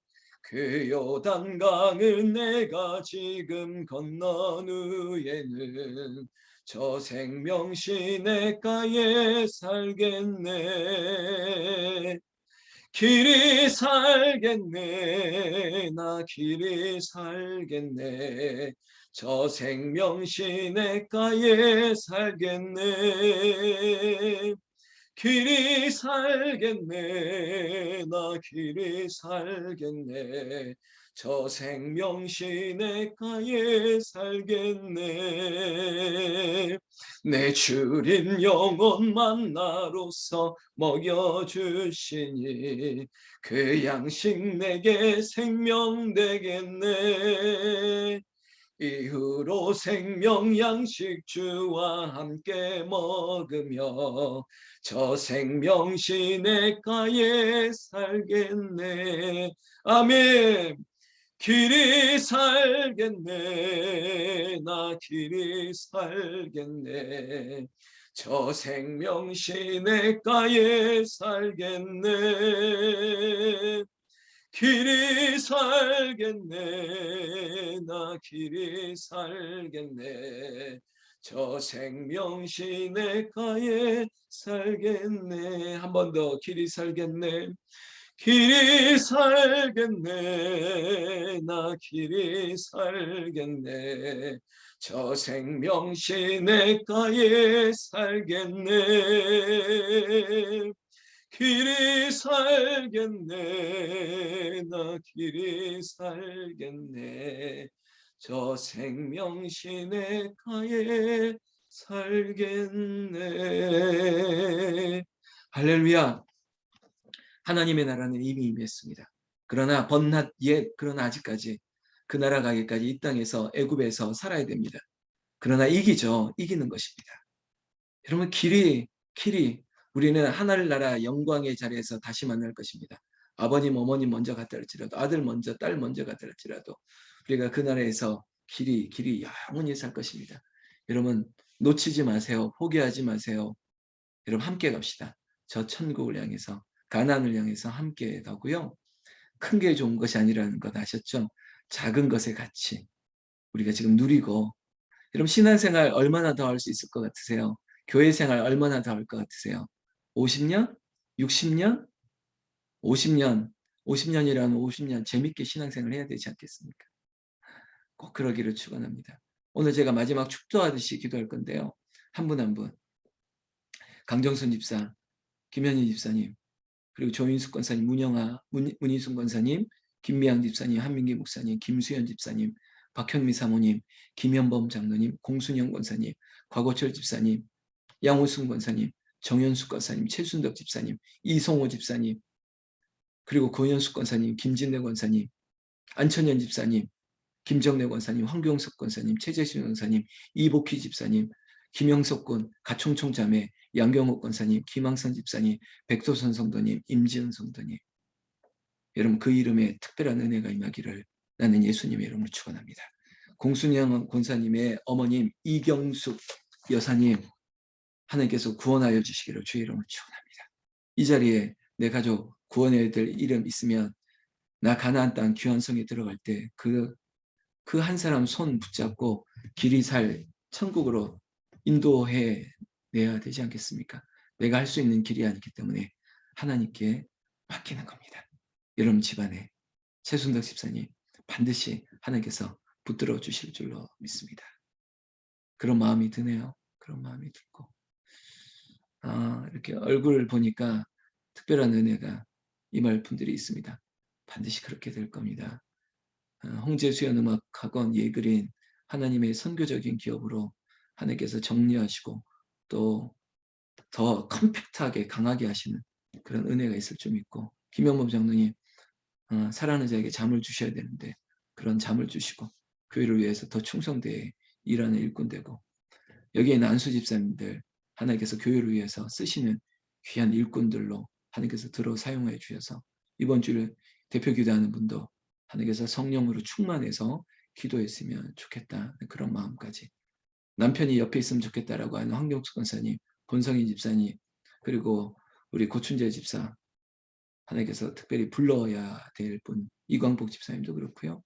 그 요단강을 내가 지금 건넌 후에는 저 생명 시냇가에 살겠네. 길이 살겠네. 나 길이 살겠네. 저 생명 시냇가에 살겠네. 길이 살겠네. 나 길이 살겠네. 저 생명 시냇가에 살겠네. 내 주린 영혼만 나로서 먹여주시니 그 양식 내게 생명 되겠네. 이후로 생명 양식 주와 함께 먹으며 저 생명 시냇가에 살겠네. 아멘. 길이 살겠네. 나 길이 살겠네. 저 생명 시냇가에 살겠네. 길이 살겠네. 나 길이 살겠네. 저 생명 시냇가에 살겠네. 한 번 더 길이 살겠네. 길이 살겠네. 나 길이 살겠네. 저 생명 시냇가에 살겠네. 길이 살겠네. 나 길이 살겠네. 저 생명 시냇가에 살겠네. 할렐루야. 하나님의 나라는 이미 임했습니다. 그러나 번낮 옛 그러나 아직까지 그 나라 가기까지 이 땅에서 애굽에서 살아야 됩니다. 그러나 이기죠. 이기는 것입니다. 여러분 길이 우리는 하늘나라 영광의 자리에서 다시 만날 것입니다. 아버님 어머님 먼저 갔다 할지라도 아들 먼저 딸 먼저 갔다 할지라도 우리가 그 나라에서 길이 영원히 살 것입니다. 여러분 놓치지 마세요. 포기하지 마세요. 여러분 함께 갑시다. 저 천국을 향해서 가나안을 향해서 함께 가고요. 큰 게 좋은 것이 아니라는 것 아셨죠? 작은 것의 가치 우리가 지금 누리고 여러분 신앙생활 얼마나 더 할 수 있을 것 같으세요? 교회 생활 얼마나 더 할 것 같으세요? 50년? 60년? 50년? 50년이라는 50년 재밌게 신앙생활 해야 되지 않겠습니까? 꼭 그러기를 축원합니다. 오늘 제가 마지막 축도하듯이 기도할 건데요. 한 분 한 분. 강정순 집사, 김현희 집사님, 그리고 조인숙 권사님, 문인순 권사님, 김미양 집사님, 한민기 목사님, 김수현 집사님, 박현미 사모님, 김현범 장로님, 공순영 권사님, 곽호철 집사님, 양호순 권사님, 정현숙 권사님, 최순덕 집사님, 이성호 집사님, 그리고 고현숙 권사님, 김진래 권사님, 안천현 집사님, 김정래 권사님, 황경석 권사님, 최재신 권사님, 이복희 집사님, 김영석 군, 가총총 자매, 양경옥 권사님, 김항선 집사님, 백도선 성도님, 임지은 성도님, 여러분 그 이름에 특별한 은혜가 임하기를 나는 예수님의 이름으로 축원합니다. 공순영 권사님의 어머님 이경숙 여사님, 하나님께서 구원하여 주시기를 주의 이름으로 축원합니다. 이 자리에 내 가족 구원해야 될 이름 있으면 나 가나안 땅 귀한 성에 들어갈 때 그 한 사람 손 붙잡고 길이 살 천국으로 인도해 내야 되지 않겠습니까? 내가 할 수 있는 길이 아니기 때문에 하나님께 맡기는 겁니다. 여러분 집안에 최순덕 집사님 반드시 하나님께서 붙들어 주실 줄로 믿습니다. 그런 마음이 드네요. 그런 마음이 들고 이렇게 얼굴 보니까 특별한 은혜가 임할 분들이 있습니다. 반드시 그렇게 될 겁니다. 홍제수연음악학원 예그린 하나님의 선교적인 기업으로 하나님께서 정리하시고 또 더 컴팩트하게 강하게 하시는 그런 은혜가 있을 줄 믿고, 김영범 장로님 사랑하는 자에게 잠을 주셔야 되는데 그런 잠을 주시고 교회를 위해서 더 충성되게 일하는 일꾼 되고, 여기에 있는 안수 집사님들 하나님께서 교회를 위해서 쓰시는 귀한 일꾼들로 하나님께서 들어 사용하여 주셔서 이번 주를 대표 기도하는 분도 하나님께서 성령으로 충만해서 기도했으면 좋겠다, 그런 마음까지, 남편이 옆에 있으면 좋겠다라고 하는 황경숙 권사님, 권성희 집사님, 그리고 우리 고춘재 집사 하나님께서 특별히 불러야 될 분 이광복 집사님도 그렇고요.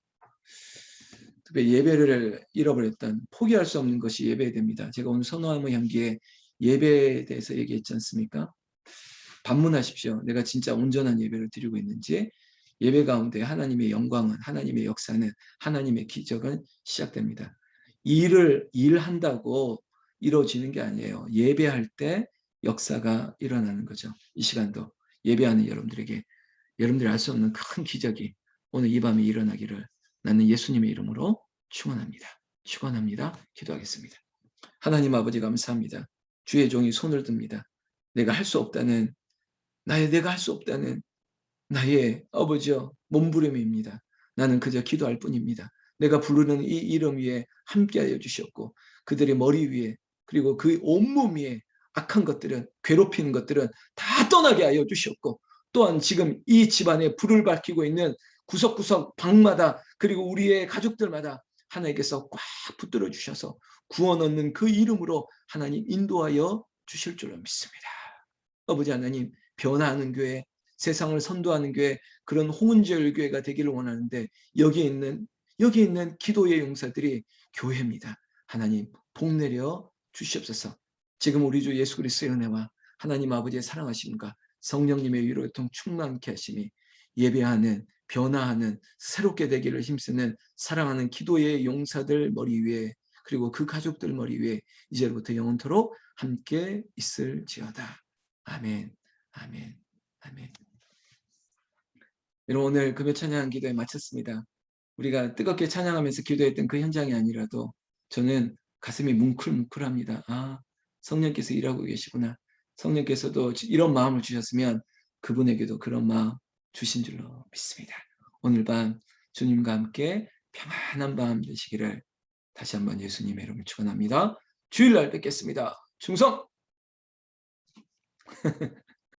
특별히 예배를 잃어버렸던, 포기할 수 없는 것이 예배됩니다. 제가 오늘 선호함의 향기에 예배에 대해서 얘기했지 않습니까? 반문하십시오. 내가 진짜 온전한 예배를 드리고 있는지. 예배 가운데 하나님의 영광은, 하나님의 역사는, 하나님의 기적은 시작됩니다. 일한다고 이루어지는 게 아니에요. 예배할 때 역사가 일어나는 거죠. 이 시간도 예배하는 여러분들에게 여러분들이 알 수 없는 큰 기적이 오늘 이 밤에 일어나기를 나는 예수님의 이름으로 축원합니다. 축원합니다. 기도하겠습니다. 하나님 아버지 감사합니다. 주의 종이 손을 듭니다. 내가 할 수 없다는 나의 아버지여 몸부림입니다. 나는 그저 기도할 뿐입니다. 내가 부르는 이 이름 위에 함께하여 주셨고 그들의 머리 위에 그리고 그 온몸 위에 악한 것들은, 괴롭히는 것들은 다 떠나게 하여 주셨고, 또한 지금 이 집안에 불을 밝히고 있는 구석구석 방마다 그리고 우리의 가족들마다 하나님께서 꽉 붙들어 주셔서 구원 얻는 그 이름으로 하나님 인도하여 주실 줄로 믿습니다. 아버지 하나님, 변화하는 교회, 세상을 선도하는 교회, 그런 홍은절 교회가 되기를 원하는데 여기에 있는 기도의 용사들이 교회입니다. 하나님 복 내려 주시옵소서. 지금 우리 주 예수 그리스도의 은혜와 하나님 아버지의 사랑하심과 성령님의 위로의 통 충만케 하심이 예배하는, 변화하는, 새롭게 되기를 힘쓰는 사랑하는 기도의 용사들 머리 위에 그리고 그 가족들 머리 위에 이제부터 영원토록 함께 있을지어다. 아멘, 아멘, 아멘. 여러분 오늘 금요 찬양 기도에 마쳤습니다. 우리가 뜨겁게 찬양하면서 기도했던 그 현장이 아니라도 저는 가슴이 뭉클뭉클합니다. 성령께서 일하고 계시구나. 성령께서도 이런 마음을 주셨으면 그분에게도 그런 마음 주신 줄로 믿습니다. 오늘 밤 주님과 함께 평안한 밤 되시기를 다시 한번 예수님의 이름을 축원합니다. 주일날 뵙겠습니다. 충성!